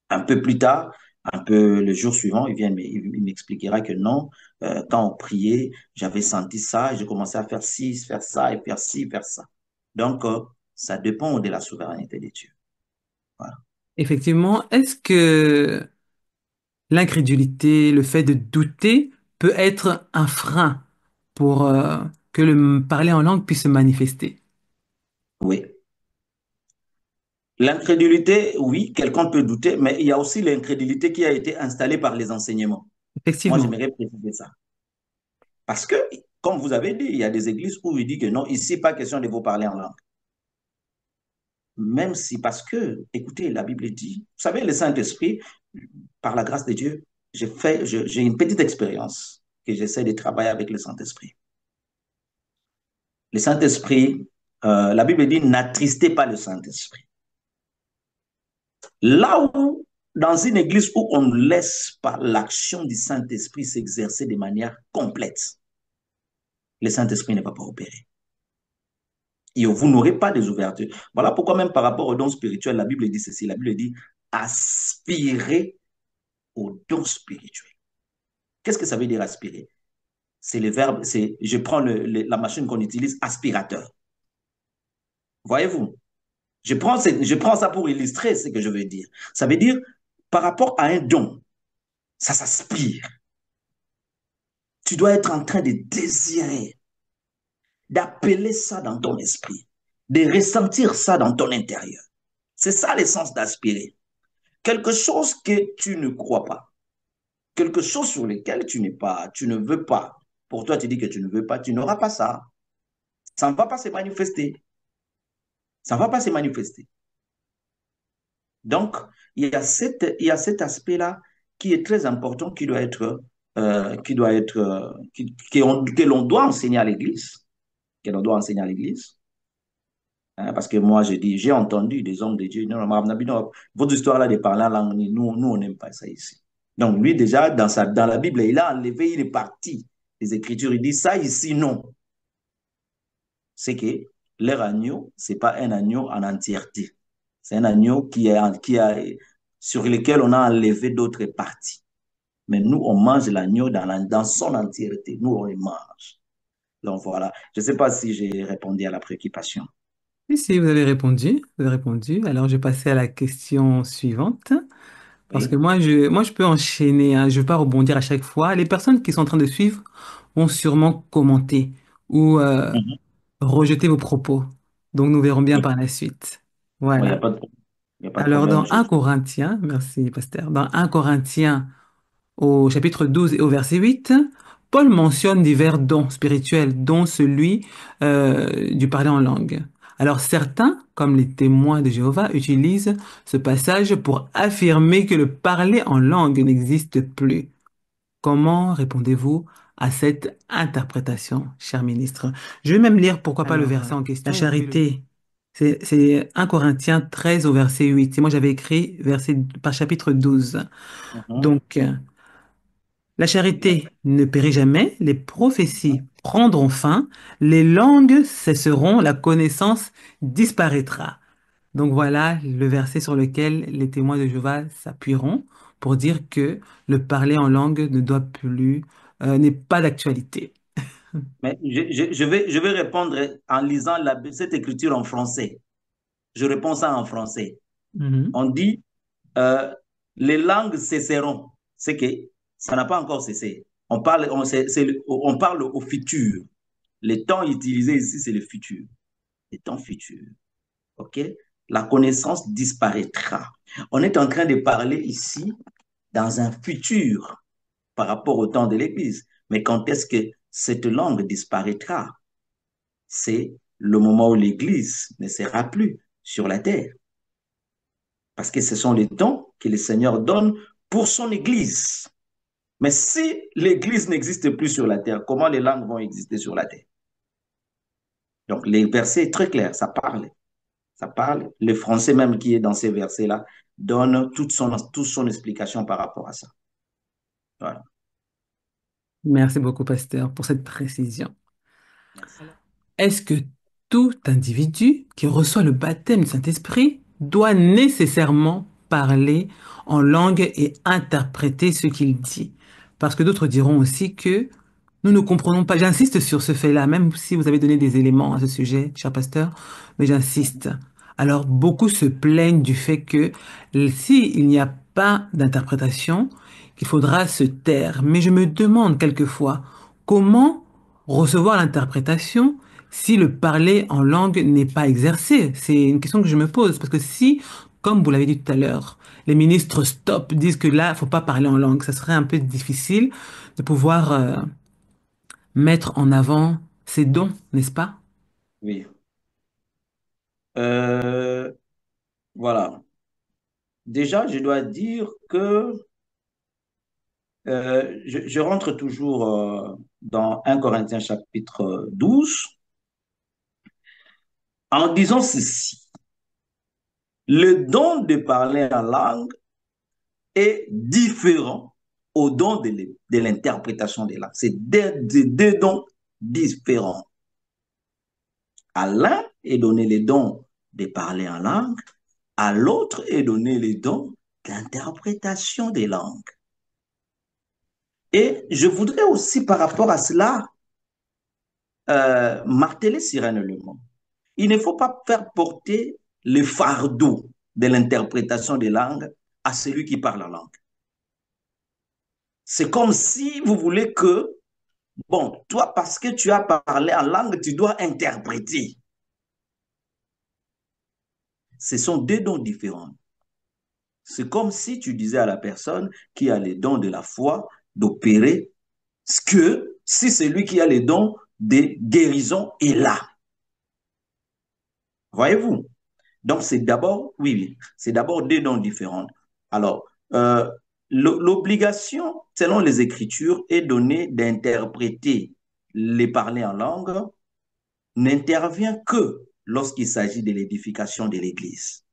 Un peu plus tard, un peu le jour suivant, il m'expliquera que non, quand on priait, j'avais senti ça, j'ai commencé à faire ci, faire ça, et faire ci, faire ça. Donc, ça dépend de la souveraineté de Dieu. Voilà. Effectivement, est-ce que l'incrédulité, le fait de douter peut être un frein pour que le parler en langue puisse se manifester? Oui. L'incrédulité, oui, quelqu'un peut douter, mais il y a aussi l'incrédulité qui a été installée par les enseignements. Moi, Effectivement. j'aimerais préciser ça. Parce que, comme vous avez dit, il y a des églises où il dit que non, ici, pas question de vous parler en langue. Même si, parce que, écoutez, la Bible dit, vous savez, le Saint-Esprit, par la grâce de Dieu, j'ai une petite expérience que j'essaie de travailler avec le Saint-Esprit. Le Saint-Esprit, la Bible dit, n'attristez pas le Saint-Esprit. Là où, dans une église où on ne laisse pas l'action du Saint-Esprit s'exercer de manière complète, le Saint-Esprit ne va pas opérer. Et vous n'aurez pas des ouvertures. Voilà pourquoi même par rapport aux dons spirituels, la Bible dit ceci. La Bible dit aspirer aux dons spirituels. Qu'est-ce que ça veut dire aspirer? C'est le verbe, c'est je prends la machine qu'on utilise, aspirateur. Voyez-vous? Je prends ça pour illustrer ce que je veux dire. Ça veut dire, par rapport à un don, ça s'aspire. Tu dois être en train de désirer, d'appeler ça dans ton esprit, de ressentir ça dans ton intérieur. C'est ça l'essence d'aspirer. Quelque chose que tu ne crois pas, quelque chose sur lequel tu ne veux pas. Pour toi, tu dis que tu ne veux pas, tu n'auras pas ça. Ça ne va pas se manifester. Ça ne va pas se manifester. Donc, il y a cet aspect-là qui est très important, que l'on doit enseigner à l'Église, que l'on doit enseigner à l'Église. Hein, parce que moi, je dis, j'ai entendu des hommes de Dieu, non, non, votre histoire là de parler en langue, nous on n'aime pas ça ici. Donc, lui, déjà, dans la Bible, il a enlevé une partie des Écritures. Il dit, ça ici, non. C'est que leur agneau, ce n'est pas un agneau en entièreté. C'est un agneau sur lequel on a enlevé d'autres parties. Mais nous, on mange l'agneau dans son entièreté. Nous, on le mange. Donc voilà. Je ne sais pas si j'ai répondu à la préoccupation. Oui, si, vous avez répondu. Vous avez répondu. Alors, je vais passer à la question suivante. Parce que Oui. moi, je peux enchaîner, hein. Je ne veux pas rebondir à chaque fois. Les personnes qui sont en train de suivre vont sûrement commenter ou Mhm. rejeter vos propos. Donc, nous verrons bien Oui. par la suite. Il n'y a Voilà. pas de, il y a pas de Alors, problème. dans un Corinthiens, merci, pasteur, dans un Corinthiens au chapitre 12 et au verset 8, Paul mentionne divers dons spirituels, dont celui du parler en langue. Alors certains, comme les témoins de Jéhovah, utilisent ce passage pour affirmer que le parler en langue n'existe plus. Comment répondez-vous à cette interprétation, cher ministre? Je vais même lire, pourquoi pas, le Alors, verset en la question. La charité. charité, c'est 1 Corinthiens 13 au verset 8. Et moi, j'avais écrit verset par chapitre 12. Mhm. Donc, La charité ne périt jamais, les prophéties prendront fin, les langues cesseront, la connaissance disparaîtra. Donc voilà le verset sur lequel les témoins de Jéhovah s'appuieront pour dire que le parler en langue ne doit plus, n'est pas d'actualité. Mais je vais répondre en lisant cette écriture en français. Je réponds ça en français. Mhm. On dit, euh, les langues cesseront. C'est que ça n'a pas encore cessé. On parle au futur. Les temps utilisés ici, c'est le futur. Les temps futurs. OK? La connaissance disparaîtra. On est en train de parler ici dans un futur par rapport au temps de l'Église. Mais quand est-ce que cette langue disparaîtra? C'est le moment où l'Église ne sera plus sur la terre. Parce que ce sont les dons que le Seigneur donne pour son Église. Mais si l'Église n'existe plus sur la terre, comment les langues vont exister sur la terre? Donc, les versets sont très clairs, ça parle. Ça parle. Le français même qui est dans ces versets-là donne toute son explication par rapport à ça. Voilà. Merci beaucoup, pasteur, pour cette précision. Merci. Est-ce que tout individu qui reçoit le baptême du Saint-Esprit doit nécessairement parler en langue et interpréter ce qu'il dit? Parce que d'autres diront aussi que nous ne comprenons pas. J'insiste sur ce fait-là, même si vous avez donné des éléments à ce sujet, cher pasteur, mais j'insiste. Alors, beaucoup se plaignent du fait que s'il n'y a pas d'interprétation, qu'il faudra se taire. Mais je me demande quelquefois comment recevoir l'interprétation si le parler en langue n'est pas exercé. C'est une question que je me pose. Parce que si, comme vous l'avez dit tout à l'heure, les ministres stop disent que là, il faut pas parler en langue, ça serait un peu difficile de pouvoir mettre en avant ses dons, n'est-ce pas? Oui. Euh, voilà. Déjà, je dois dire que je rentre toujours dans 1 Corinthiens chapitre 12 en disant ceci. Le don de parler en langue est différent au don de l'interprétation des langues. C'est deux dons différents. À l'un est donné le don de parler en langue, à l'autre est donné le don d'interprétation des langues. Et je voudrais aussi, par rapport à cela, marteler sereinement. Il ne faut pas faire porter le fardeau de l'interprétation des langues à celui qui parle la langue. C'est comme si vous voulez que, bon, toi, parce que tu as parlé en langue, tu dois interpréter. Ce sont deux dons différents. C'est comme si tu disais à la personne qui a les dons de la foi d'opérer ce que si celui qui a les dons de guérison est là. Voyez-vous? Donc, c'est d'abord, oui, oui, c'est d'abord deux dons différents. Alors, l'obligation, selon les Écritures, est donnée d'interpréter les parler en langue, n'intervient que lorsqu'il s'agit de l'édification de l'Église.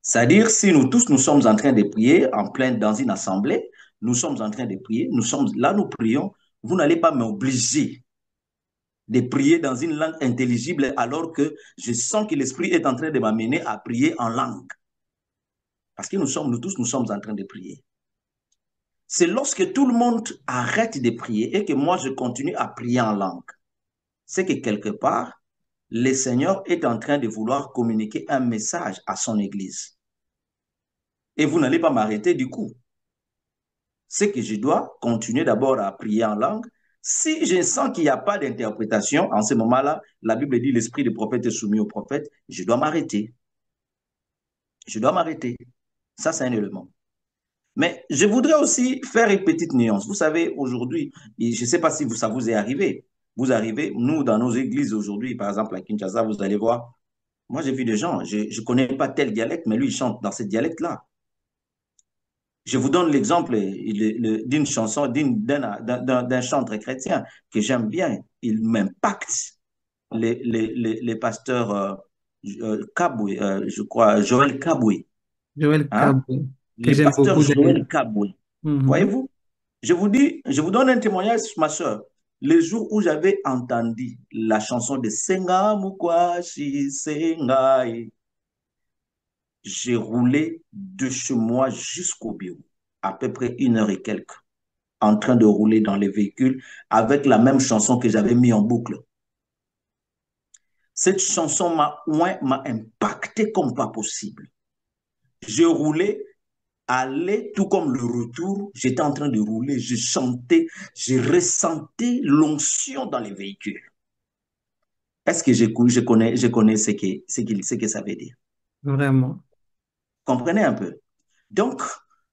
C'est-à-dire, si nous tous, nous sommes en train de prier en plein dans une assemblée, nous sommes en train de prier, nous sommes là, nous prions, vous n'allez pas m'obliger de prier dans une langue intelligible alors que je sens que l'Esprit est en train de m'amener à prier en langue. Parce que nous tous, nous sommes en train de prier. C'est lorsque tout le monde arrête de prier et que moi, je continue à prier en langue. C'est que quelque part, le Seigneur est en train de vouloir communiquer un message à son Église. Et vous n'allez pas m'arrêter du coup. C'est que je dois continuer d'abord à prier en langue. Si je sens qu'il n'y a pas d'interprétation, en ce moment-là, la Bible dit l'esprit du prophète est soumis au prophète, je dois m'arrêter. Je dois m'arrêter. Ça, c'est un élément. Mais je voudrais aussi faire une petite nuance. Vous savez, aujourd'hui, je ne sais pas si ça vous est arrivé. Vous arrivez, nous, dans nos églises aujourd'hui, par exemple à Kinshasa, vous allez voir, moi j'ai vu des gens, je ne connais pas tel dialecte, mais lui, il chante dans ce dialecte-là. Je vous donne l'exemple d'une chanson, d'un chantre chrétien que j'aime bien. Il m'impacte. Les pasteurs Kaboué, je crois, Joël Kaboué. Joël Hein? Kabou, que Le j'aime pasteur beaucoup d'ailleurs. Joël Kaboué. Mhm. Voyez-vous? Je vous dis, je vous donne un témoignage, ma soeur. Le jour où j'avais entendu la chanson de Senga Mukwashi Sengai, j'ai roulé de chez moi jusqu'au bureau, à peu près 1 heure et quelques, en train de rouler dans les véhicules avec la même chanson que j'avais mis en boucle. Cette chanson ouais, m'a impacté comme pas possible. Je roulais, aller tout comme le retour, j'étais en train de rouler, je chantais, je ressentais l'onction dans les véhicules. Est-ce que je connais ce que ça veut dire? Vraiment. Comprenez un peu. Donc,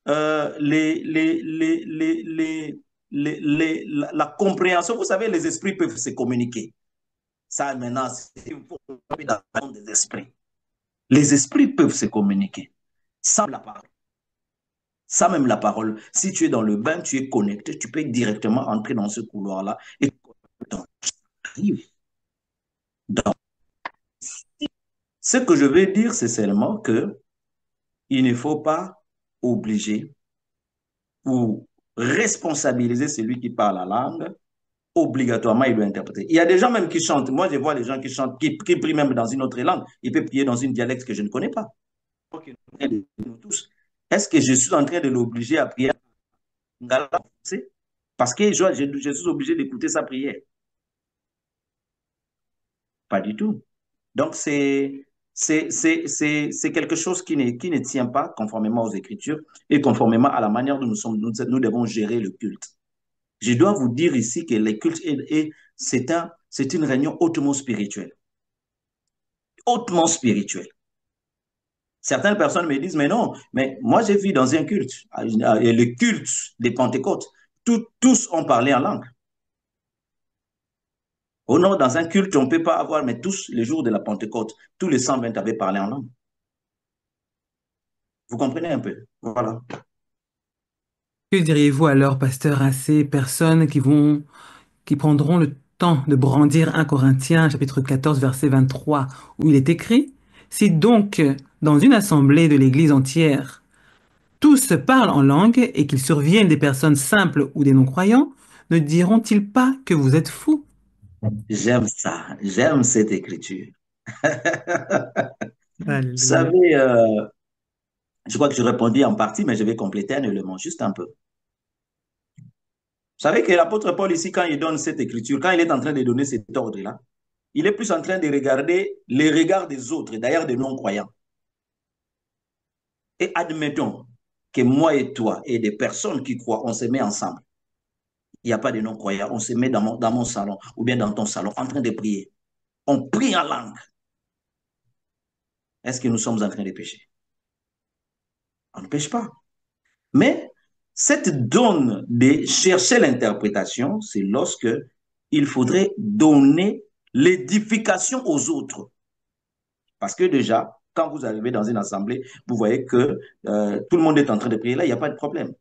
la compréhension, vous savez, les esprits peuvent se communiquer. Ça, maintenant, c'est dans le monde des esprits. Les esprits peuvent se communiquer sans la parole. Sans même la parole. Si tu es dans le bain, tu es connecté, tu peux directement entrer dans ce couloir-là et donc, donc, ce que je veux dire, c'est seulement que il ne faut pas obliger ou responsabiliser celui qui parle la langue. Obligatoirement, il doit interpréter. Il y a des gens même qui chantent. Moi, je vois les gens qui chantent, qui prient même dans une autre langue. Il peut prier dans une dialecte que je ne connais pas. Nous tous. Est-ce que je suis en train de l'obliger à prier en lingala français? Parce que je suis obligé d'écouter sa prière. Pas du tout. Donc, c'est quelque chose qui ne tient pas conformément aux Écritures et conformément à la manière dont nous devons gérer le culte. Je dois vous dire ici que le culte c'est une réunion hautement spirituelle. Hautement spirituelle. Certaines personnes me disent, mais non, mais moi j'ai vu dans un culte, et le culte des Pentecôtes, tous ont parlé en langue. Oh non, dans un culte, on ne peut pas avoir, mais tous les jours de la Pentecôte, tous les 120 avaient parlé en langue. Vous comprenez un peu? Voilà. Que diriez-vous alors, pasteur, à ces personnes qui prendront le temps de brandir 1 Corinthiens, chapitre 14, verset 23, où il est écrit, si donc, dans une assemblée de l'Église entière, tous parlent en langue et qu'il survienne des personnes simples ou des non-croyants, ne diront-ils pas que vous êtes fous? J'aime ça. J'aime cette écriture. Vous Alléluia. savez, je crois que je répondis en partie, mais je vais compléter un élément, juste un peu. Vous savez que l'apôtre Paul ici, quand il donne cette écriture, quand il est en train de donner cet ordre-là, il est plus en train de regarder les regards des autres, d'ailleurs des non-croyants. Et admettons que moi et toi et des personnes qui croient, on se met ensemble. Il n'y a pas de non-croyants, on se met dans mon salon ou bien dans ton salon en train de prier. On prie en langue. Est-ce que nous sommes en train de pécher? On ne pêche pas. Mais cette donne de chercher l'interprétation, c'est lorsque il faudrait donner l'édification aux autres. Parce que déjà, quand vous arrivez dans une assemblée, vous voyez que tout le monde est en train de prier, là, il n'y a pas de problème.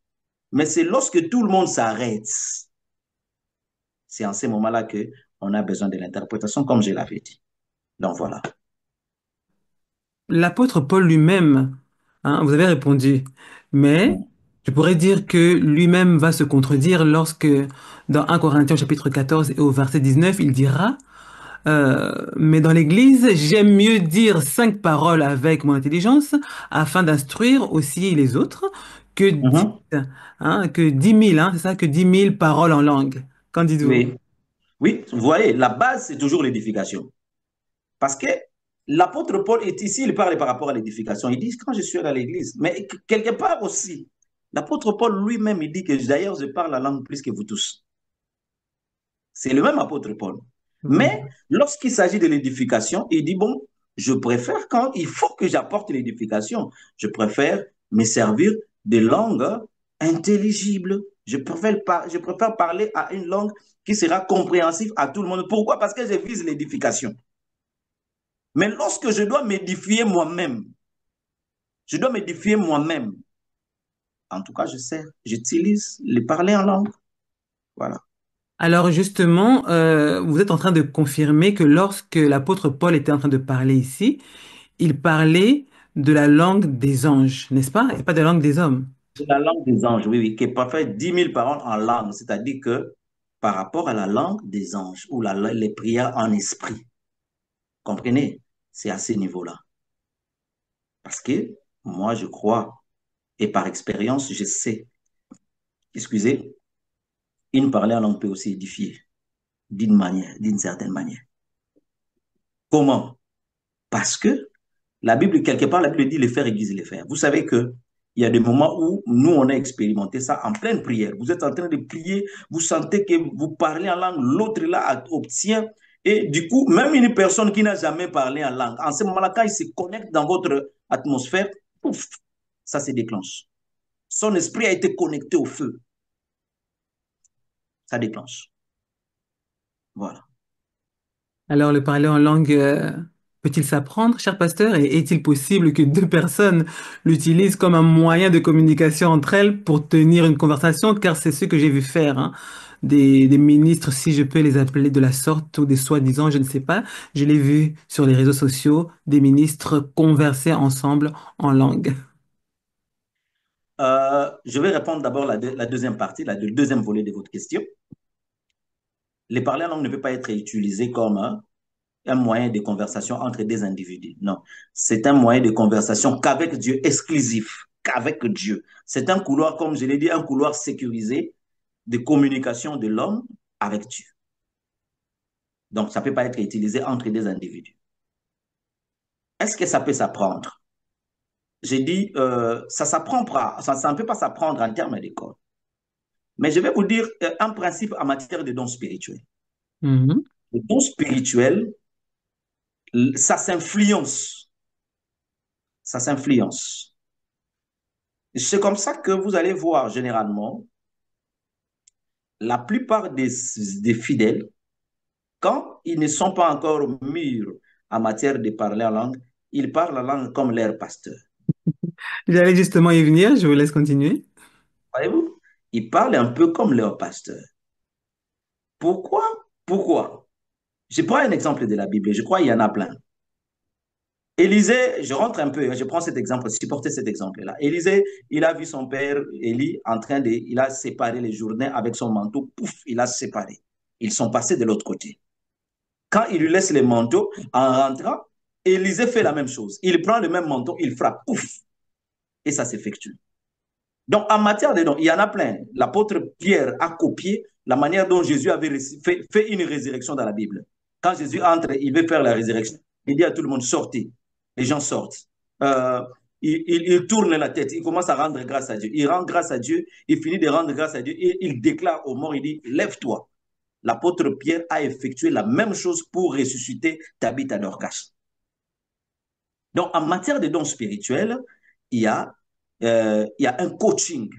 Mais c'est lorsque tout le monde s'arrête, c'est en ces moments-là qu'on a besoin de l'interprétation, comme je l'avais dit. Donc voilà. L'apôtre Paul lui-même, hein, vous avez répondu, mais je pourrais dire que lui-même va se contredire lorsque, dans 1 Corinthiens chapitre 14 et au verset 19, il dira, mais dans l'Église, j'aime mieux dire 5 paroles avec mon intelligence afin d'instruire aussi les autres que dix, Mhm. que 10 000, c'est ça, que 10 000 paroles en langue. Qu'en dites-vous? Oui. Oui, vous voyez, la base, c'est toujours l'édification. Parce que l'apôtre Paul est ici, il parle par rapport à l'édification. Il dit, quand je suis à l'église, mais quelque part aussi, l'apôtre Paul lui-même, il dit que d'ailleurs, je parle la langue plus que vous tous. C'est le même apôtre Paul. Mais Vraiment. lorsqu'il s'agit de l'édification, il dit, bon, je préfère quand il faut que j'apporte l'édification, je préfère me servir de langues intelligibles. Je préfère parler à une langue qui sera compréhensive à tout le monde. Pourquoi? Parce que je vise l'édification. Mais lorsque je dois m'édifier moi-même, je dois m'édifier moi-même. En tout cas, j'utilise les parler en langue. Voilà. Alors justement, vous êtes en train de confirmer que lorsque l'apôtre Paul était en train de parler ici, il parlait de la langue des anges, n'est-ce pas? Et pas de la langue des hommes. C'est la langue des anges, oui, oui, qui est parfait 10 000 paroles en langue, c'est-à-dire que par rapport à la langue des anges ou les prières en esprit, comprenez? C'est à ce niveau-là. Parce que moi, je crois, et par expérience, je sais, excusez, une parler en langue peut aussi édifier d'une manière, d'une certaine manière. Comment? Parce que la Bible, quelque part, la Bible dit les faire aiguiser les faire. Vous savez que il y a des moments où nous, on a expérimenté ça en pleine prière. Vous êtes en train de prier, vous sentez que vous parlez en langue, l'autre là obtient. Et du coup, même une personne qui n'a jamais parlé en langue, en ce moment-là, quand il se connecte dans votre atmosphère, pouf, ça se déclenche. Son esprit a été connecté au feu. Ça déclenche. Voilà. Alors, le parler en langue peut-il s'apprendre, cher pasteur, et est-il possible que deux personnes l'utilisent comme un moyen de communication entre elles pour tenir une conversation, car c'est ce que j'ai vu faire, hein. Des ministres, si je peux les appeler de la sorte, ou des soi-disant, je ne sais pas, je l'ai vu sur les réseaux sociaux, des ministres converser ensemble en langue. Je vais répondre d'abord la deuxième partie, le deuxième volet de votre question. Les parler en langue ne peut pas être utilisé comme un moyen de conversation entre des individus. Non, c'est un moyen de conversation qu'avec Dieu, exclusif, qu'avec Dieu. C'est un couloir, comme je l'ai dit, un couloir sécurisé de communication de l'homme avec Dieu. Donc, ça ne peut pas être utilisé entre des individus. Est-ce que ça peut s'apprendre? J'ai dit, ça s'apprend pas, ça ne peut pas s'apprendre en termes d'école. Mais je vais vous dire un principe en matière de dons spirituels. Mhm. Le don spirituel, ça s'influence. Ça s'influence. C'est comme ça que vous allez voir généralement la plupart des fidèles, quand ils ne sont pas encore mûrs en matière de parler en langue, ils parlent la langue comme leur pasteur. J'allais justement y venir, je vous laisse continuer. Voyez-vous? Ils parlent un peu comme leur pasteur. Pourquoi? Pourquoi? Je prends un exemple de la Bible, je crois qu'il y en a plein. Élisée, je rentre un peu, je prends cet exemple, supporter cet exemple-là. Élisée, il a vu son père Élie en train de, il a séparé les journées avec son manteau, pouf, il a séparé. Ils sont passés de l'autre côté. Quand il lui laisse les manteaux, en rentrant, Élisée fait la même chose. Il prend le même manteau, il frappe, pouf, et ça s'effectue. Donc, en matière de dons, il y en a plein. L'apôtre Pierre a copié la manière dont Jésus avait fait une résurrection dans la Bible. Quand Jésus entre, il veut faire la résurrection. Il dit à tout le monde, sortez. Les gens sortent. Euh, il tourne la tête, il commence à rendre grâce à Dieu. Il rend grâce à Dieu, il finit de rendre grâce à Dieu et il déclare aux morts, il dit, lève-toi. L'apôtre Pierre a effectué la même chose pour ressusciter Tabitha Dorcas. Donc, en matière de dons spirituels, il y a un coaching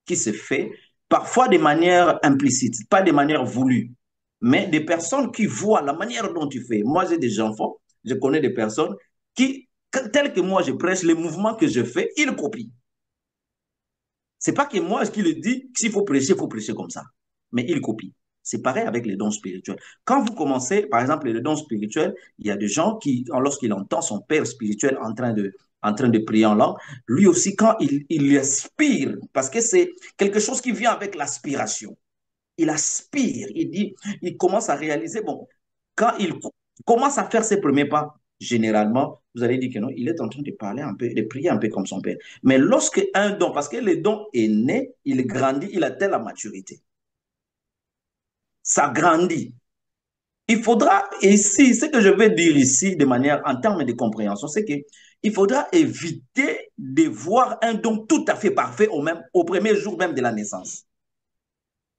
qui se fait, parfois de manière implicite, pas de manière voulue, mais des personnes qui voient la manière dont tu fais. Moi, j'ai des enfants, je connais des personnes qui, telles que moi je prêche, les mouvements que je fais, ils copient. C'est pas que moi qui le dis, s'il faut prêcher comme ça. Mais ils copient. C'est pareil avec les dons spirituels. Quand vous commencez, par exemple, les dons spirituels, il y a des gens qui, lorsqu'il entend son père spirituel en train de prier en langue, lui aussi, quand il aspire, parce que c'est quelque chose qui vient avec l'aspiration. Il aspire, il dit, il commence à réaliser, bon, quand il commence à faire ses premiers pas, généralement, vous allez dire que non, il est en train de parler un peu, de prier un peu comme son père. Mais lorsque un don, parce que le don est né, il grandit, il atteint la maturité. Ça grandit. Il faudra, ici, ce que je veux dire ici, de manière, en termes de compréhension, c'est qu'il faudra éviter de voir un don tout à fait parfait au premier jour même de la naissance.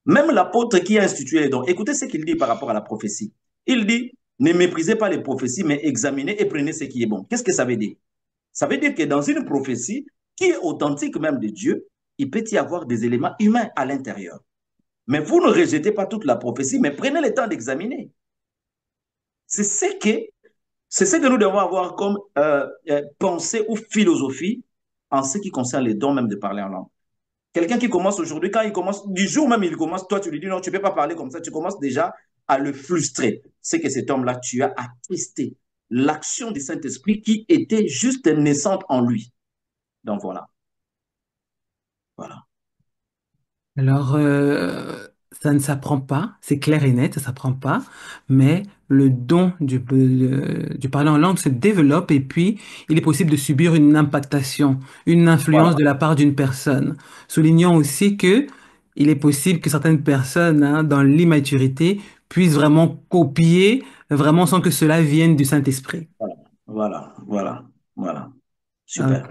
Même l'apôtre qui a institué les dons, écoutez ce qu'il dit par rapport à la prophétie. Il dit, ne méprisez pas les prophéties, mais examinez et prenez ce qui est bon. Qu'est-ce que ça veut dire? Ça veut dire que dans une prophétie qui est authentique même de Dieu, il peut y avoir des éléments humains à l'intérieur. Mais vous ne rejetez pas toute la prophétie, mais prenez le temps d'examiner. C'est ce que nous devons avoir comme pensée ou philosophie en ce qui concerne les dons même de parler en langue. Quelqu'un qui commence aujourd'hui, quand il commence, du jour même il commence, toi tu lui dis non, tu ne peux pas parler comme ça, tu commences déjà à le frustrer. C'est que cet homme-là, tu as attesté l'action du Saint-Esprit qui était juste naissante en lui. Donc voilà. Voilà. Alors, ça ne s'apprend pas, c'est clair et net, ça s'apprend pas, mais le don du parler en langue se développe et puis il est possible de subir une impactation, une influence Voilà. de la part d'une personne. Soulignons aussi que il est possible que certaines personnes, hein, dans l'immaturité, puissent vraiment copier, vraiment sans que cela vienne du Saint-Esprit. Voilà. Voilà. Voilà. Voilà. Ok. Super.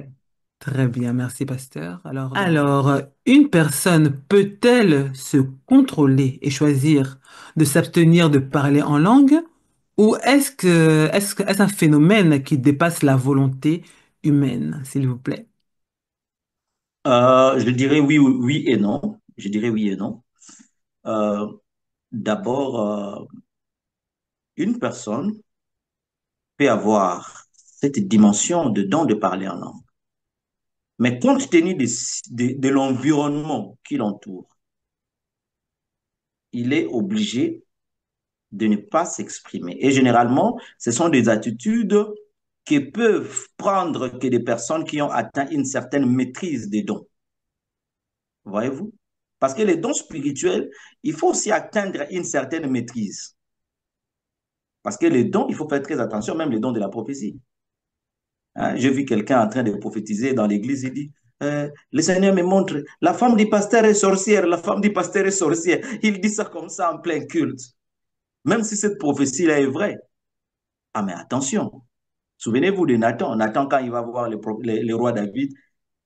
Très bien, merci pasteur. Alors, une personne peut-elle se contrôler et choisir de s'abstenir de parler en langue ou est-ce un phénomène qui dépasse la volonté humaine, s'il vous plaît? Je dirais oui, oui, oui et non. Je dirais oui et non. Euh, D'abord, une personne peut avoir cette dimension de don de parler en langue. Mais compte tenu de l'environnement qui l'entoure, il est obligé de ne pas s'exprimer. Et généralement, ce sont des attitudes que peuvent prendre que des personnes qui ont atteint une certaine maîtrise des dons. Voyez-vous? Parce que les dons spirituels, il faut aussi atteindre une certaine maîtrise. Parce que les dons, il faut faire très attention, même les dons de la prophétie. Hein, j'ai vu quelqu'un en train de prophétiser dans l'église, il dit, le Seigneur me montre, la femme du pasteur est sorcière, la femme du pasteur est sorcière. Il dit ça comme ça en plein culte. Même si cette prophétie-là est vraie. Ah, mais attention, souvenez-vous de Nathan. Nathan, quand il va voir le roi David,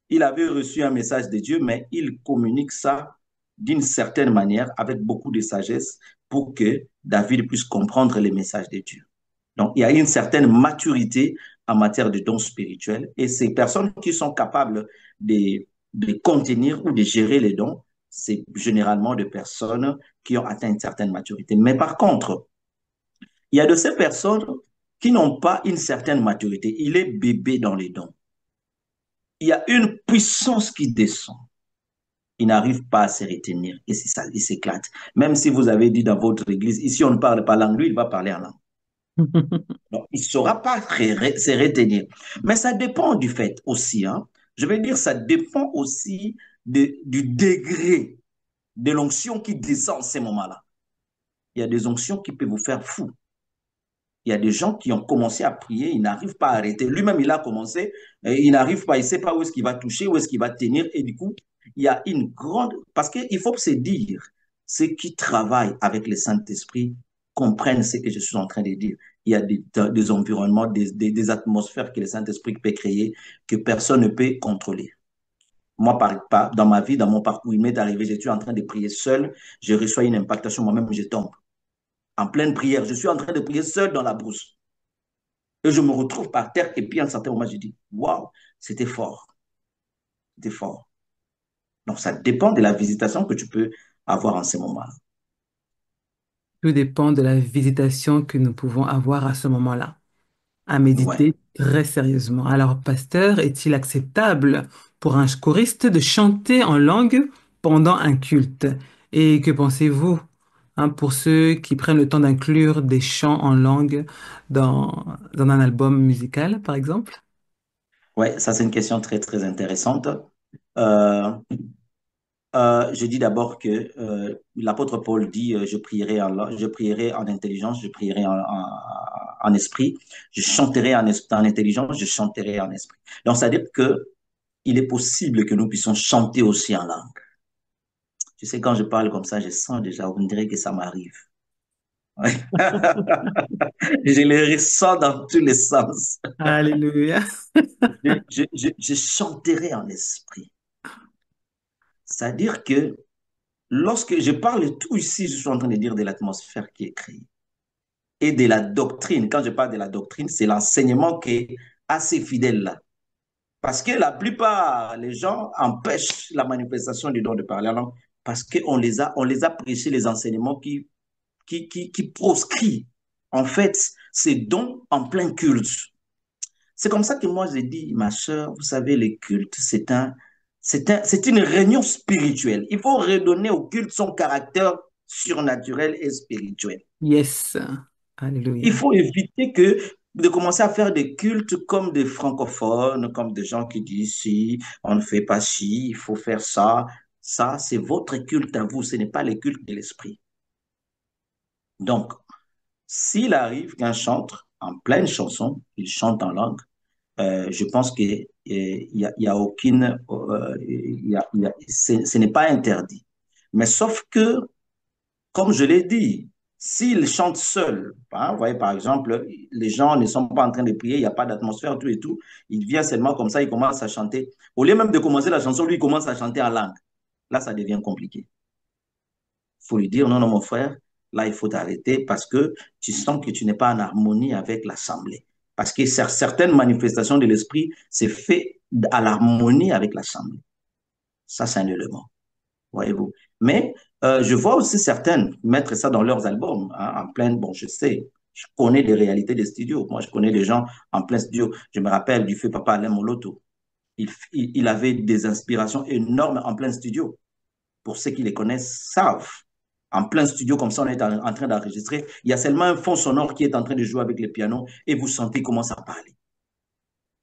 il avait reçu un message de Dieu, mais il communique ça d'une certaine manière, avec beaucoup de sagesse, pour que David puisse comprendre les messages de Dieu. Donc, il y a une certaine maturité en matière de dons spirituels et ces personnes qui sont capables de contenir ou de gérer les dons, c'est généralement des personnes qui ont atteint une certaine maturité. Mais par contre, il y a de ces personnes qui n'ont pas une certaine maturité. Il est bébé dans les dons. Il y a une puissance qui descend. Il n'arrive pas à se retenir et c'est ça, il s'éclate. Même si vous avez dit dans votre église, ici on ne parle pas langue, lui, il va parler en langue. Donc, il ne saura pas se retenir. Mais ça dépend du fait aussi. Hein. Je veux dire, ça dépend aussi du degré de l'onction qui descend en ces moments-là. Il y a des onctions qui peuvent vous faire fou. Il y a des gens qui ont commencé à prier, ils n'arrivent pas à arrêter. Lui-même, il a commencé, il n'arrive pas, il ne sait pas où est-ce qu'il va toucher, où est-ce qu'il va tenir. Et du coup, il y a une grande... Parce qu'il faut se dire, ceux qui travaillent avec le Saint-Esprit comprennent ce que je suis en train de dire. Il y a des environnements, des atmosphères que le Saint-Esprit peut créer que personne ne peut contrôler. Moi, dans ma vie, dans mon parcours, il m'est arrivé, j'étais en train de prier seul, je reçois une impactation, moi-même, je tombe. En pleine prière, je suis en train de prier seul dans la brousse. Et je me retrouve par terre et puis à un certain moment, je dis, waouh, c'était fort, c'était fort. Donc, ça dépend de la visitation que tu peux avoir en ce moment-là. Tout dépend de la visitation que nous pouvons avoir à ce moment-là. À Ouais. méditer très sérieusement. Alors, pasteur, est-il acceptable pour un choriste de chanter en langue pendant un culte? Et que pensez-vous, hein, pour ceux qui prennent le temps d'inclure des chants en langue dans un album musical, par exemple? Ouais, ça, c'est une question très, très intéressante. Euh, je dis d'abord que l'apôtre Paul dit je prierai en intelligence, je prierai en esprit, je chanterai en intelligence, je chanterai en esprit. Donc, ça veut dire que il est possible que nous puissions chanter aussi en langue. Tu sais, quand je parle comme ça, je sens déjà, on dirait que ça m'arrive. Ouais. Je le ressens dans tous les sens. Alléluia. Je chanterai en esprit. C'est-à-dire que lorsque je parle tout ici, je suis en train de dire de l'atmosphère qui est créée et de la doctrine. Quand je parle de la doctrine, c'est l'enseignement qui est assez fidèle là. Parce que la plupart des gens empêchent la manifestation du don de parler en langue parce on les a prêché les enseignements qui proscrit en fait ces dons en plein culte. C'est comme ça que moi j'ai dit, ma soeur, vous savez, le culte, c'est une réunion spirituelle. Il faut redonner au culte son caractère surnaturel et spirituel. Yes. Il Alléluia. faut éviter que de commencer à faire des cultes comme des francophones, comme des gens qui disent si on ne fait pas ci, il faut faire ça. Ça, c'est votre culte à vous, ce n'est pas le culte de l'esprit. Donc, s'il arrive qu'un chantre, en pleine chanson, il chante en langue, je pense qu'il y a aucune, ce n'est pas interdit. Mais sauf que, comme je l'ai dit, s'il chante seul, hein, vous voyez, par exemple, les gens ne sont pas en train de prier, il n'y a pas d'atmosphère, tout et tout, il vient seulement comme ça, il commence à chanter. Au lieu même de commencer la chanson, lui, il commence à chanter en langue. Là, ça devient compliqué. Il faut lui dire, non, non, mon frère, là, il faut t'arrêter parce que tu sens que tu n'es pas en harmonie avec l'Assemblée. Parce que certaines manifestations de l'esprit, c'est fait à l'harmonie avec l'Assemblée. Ça, c'est un élément, voyez-vous. Mais je vois aussi certaines mettre ça dans leurs albums, hein, en pleine, bon, je sais, je connais des réalités des studios. Moi, je connais des gens en plein studio. Je me rappelle du feu Papa Alain Moloto. Il avait des inspirations énormes en plein studio. Pour ceux qui les connaissent, savent. En plein studio, comme ça, on est en train d'enregistrer. Il y a seulement un fond sonore qui est en train de jouer avec le piano et vous sentez qu'il commence à parler.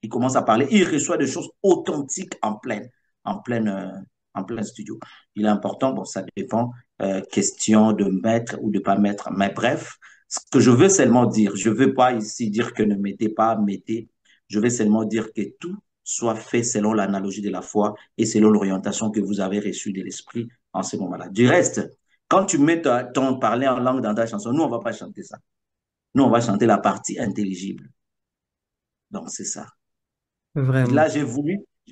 Il commence à parler. Il reçoit des choses authentiques en pleine, en plein studio. Il est important, bon, ça dépend, question de mettre ou de ne pas mettre. Mais bref, ce que je veux seulement dire, je ne veux pas ici dire que ne mettez pas, mettez. Je veux seulement dire que tout soit fait selon l'analogie de la foi et selon l'orientation que vous avez reçue de l'esprit en ce moment-là. Du reste, quand tu mets ton parler en langue dans ta chanson, nous, on ne va pas chanter ça. Nous, on va chanter la partie intelligible. Donc, c'est ça. Vraiment. Là, j'ai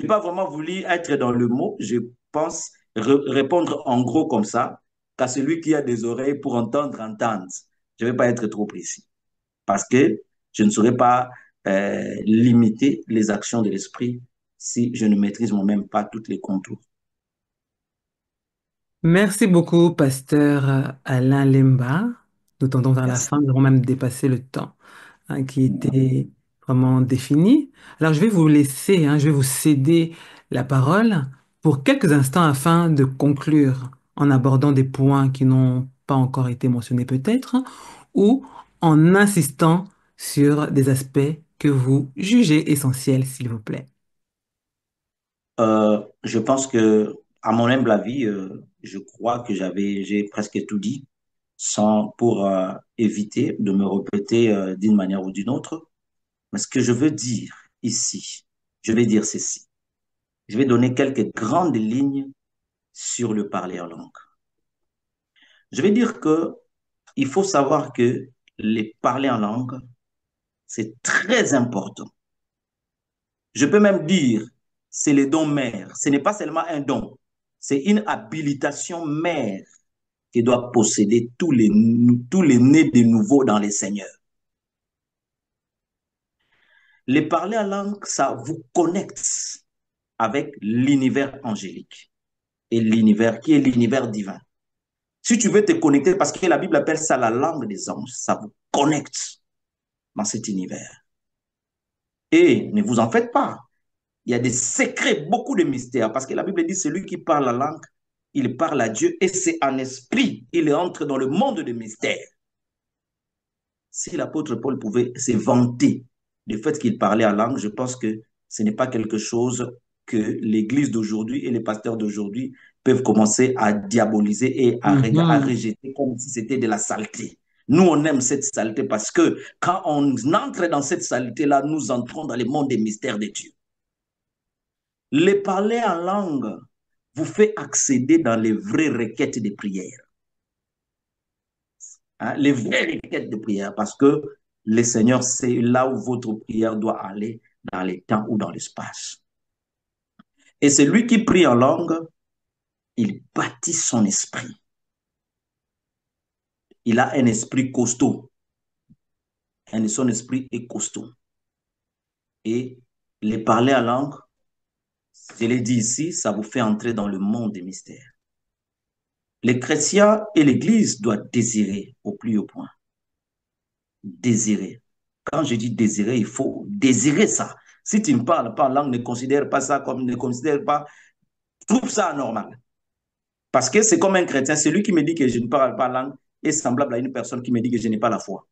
pas vraiment voulu être dans le mot. Je pense répondre en gros comme ça, qu'à celui qui a des oreilles pour entendre, entende. Je ne vais pas être trop précis parce que je ne saurais pas limiter les actions de l'esprit si je ne maîtrise moi-même pas toutes les contours. Merci beaucoup, pasteur Alain Lemba. Nous tendons vers la Merci. fin, nous avons même dépassé le temps qui était vraiment défini. Alors, je vais vous laisser, je vais vous céder la parole pour quelques instants afin de conclure en abordant des points qui n'ont pas encore été mentionnés peut-être, ou en insistant sur des aspects que vous jugez essentiels, s'il vous plaît. Je pense que, à mon humble avis, je crois que j'ai presque tout dit sans pour éviter de me répéter d'une manière ou d'une autre. Mais ce que je veux dire ici, je vais dire ceci. Je vais donner quelques grandes lignes sur le parler en langue. Je vais dire que il faut savoir que les parler en langue, c'est très important. Je peux même dire, c'est le don mère. Ce n'est pas seulement un don, c'est une habilitation mère qui doit posséder tous les nés de nouveau dans les seigneurs. Les parler en langue, ça vous connecte avec l'univers angélique et l'univers qui est l'univers divin. Si tu veux te connecter, parce que la Bible appelle ça la langue des anges, ça vous connecte dans cet univers. Et ne vous en faites pas. Il y a des secrets, beaucoup de mystères, parce que la Bible dit celui qui parle la langue, il parle à Dieu et c'est en esprit, il entre dans le monde des mystères. Si l'apôtre Paul pouvait se vanter du fait qu'il parlait en langue, je pense que ce n'est pas quelque chose que l'Église d'aujourd'hui et les pasteurs d'aujourd'hui peuvent commencer à diaboliser et à Mhm. rejeter comme si c'était de la saleté. Nous, on aime cette saleté parce que quand on entre dans cette saleté-là, nous entrons dans le monde des mystères de Dieu. Le parler en langue vous fait accéder dans les vraies requêtes de prière. Hein, les vraies requêtes de prière, parce que le Seigneur sait là où votre prière doit aller, dans les temps ou dans l'espace. Et celui qui prie en langue, il bâtit son esprit. Il a un esprit costaud. Son esprit est costaud. Et les parler en langue, je l'ai dit ici, ça vous fait entrer dans le monde des mystères. Les chrétiens et l'Église doivent désirer au plus haut point. Désirer. Quand je dis désirer, il faut désirer ça. Si tu ne parles pas en langue, ne considère pas ça comme, ne considère pas, trouve ça anormal. Parce que c'est comme un chrétien, celui qui me dit que je ne parle pas langue est semblable à une personne qui me dit que je n'ai pas la foi.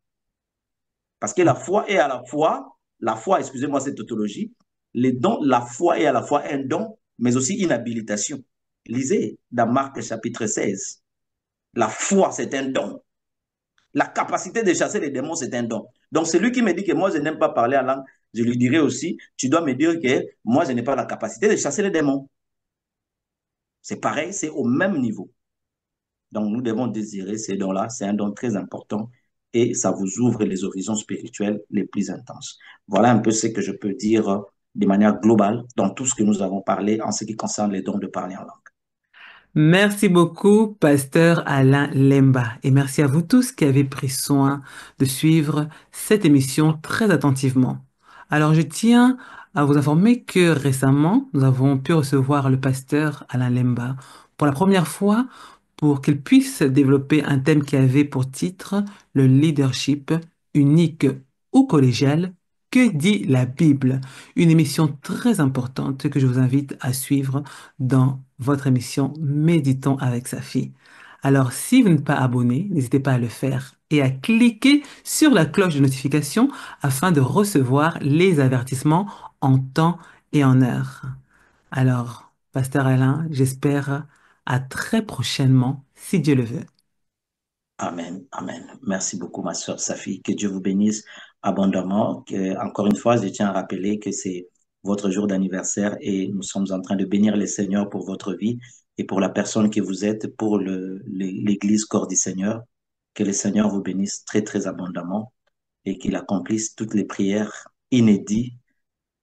Parce que la foi est à la fois, la foi, excusez-moi cette tautologie, les dons, la foi est à la fois un don, mais aussi une habilitation. Lisez dans Marc chapitre 16. La foi, c'est un don. La capacité de chasser les démons, c'est un don. Donc, celui qui me dit que moi, je n'aime pas parler en langue, je lui dirai aussi, tu dois me dire que moi, je n'ai pas la capacité de chasser les démons. C'est pareil, c'est au même niveau. Donc, nous devons désirer ces dons-là. C'est un don très important et ça vous ouvre les horizons spirituels les plus intenses. Voilà un peu ce que je peux dire de manière globale dans tout ce que nous avons parlé en ce qui concerne les dons de parler en langue. Merci beaucoup, pasteur Alain Lemba, et merci à vous tous qui avez pris soin de suivre cette émission très attentivement. Alors, je tiens à vous informer que récemment, nous avons pu recevoir le pasteur Alain Lemba pour la première fois pour qu'il puisse développer un thème qui avait pour titre le leadership unique ou collégial. Que dit la Bible? Une émission très importante que je vous invite à suivre dans votre émission Méditons avec sa fille. Alors, si vous n'êtes pas abonné, n'hésitez pas à le faire et à cliquer sur la cloche de notification afin de recevoir les avertissements en temps et en heure. Alors, Pasteur Alain, j'espère à très prochainement, si Dieu le veut. Amen, amen. Merci beaucoup, ma soeur Safi. Que Dieu vous bénisse abondamment. Encore une fois, je tiens à rappeler que c'est votre jour d'anniversaire et nous sommes en train de bénir le Seigneur pour votre vie et pour la personne que vous êtes, pour l'Église corps du Seigneur. Que le Seigneur vous bénisse très, très abondamment et qu'il accomplisse toutes les prières inédites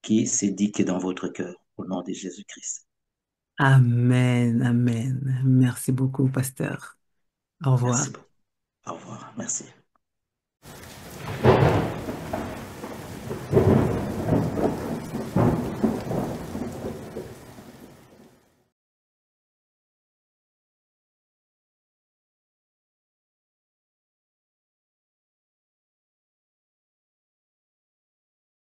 qui s'édiquent dans votre cœur. Au nom de Jésus-Christ. Amen, amen. Merci beaucoup, Pasteur. Au Merci revoir. beaucoup. Au revoir. Merci.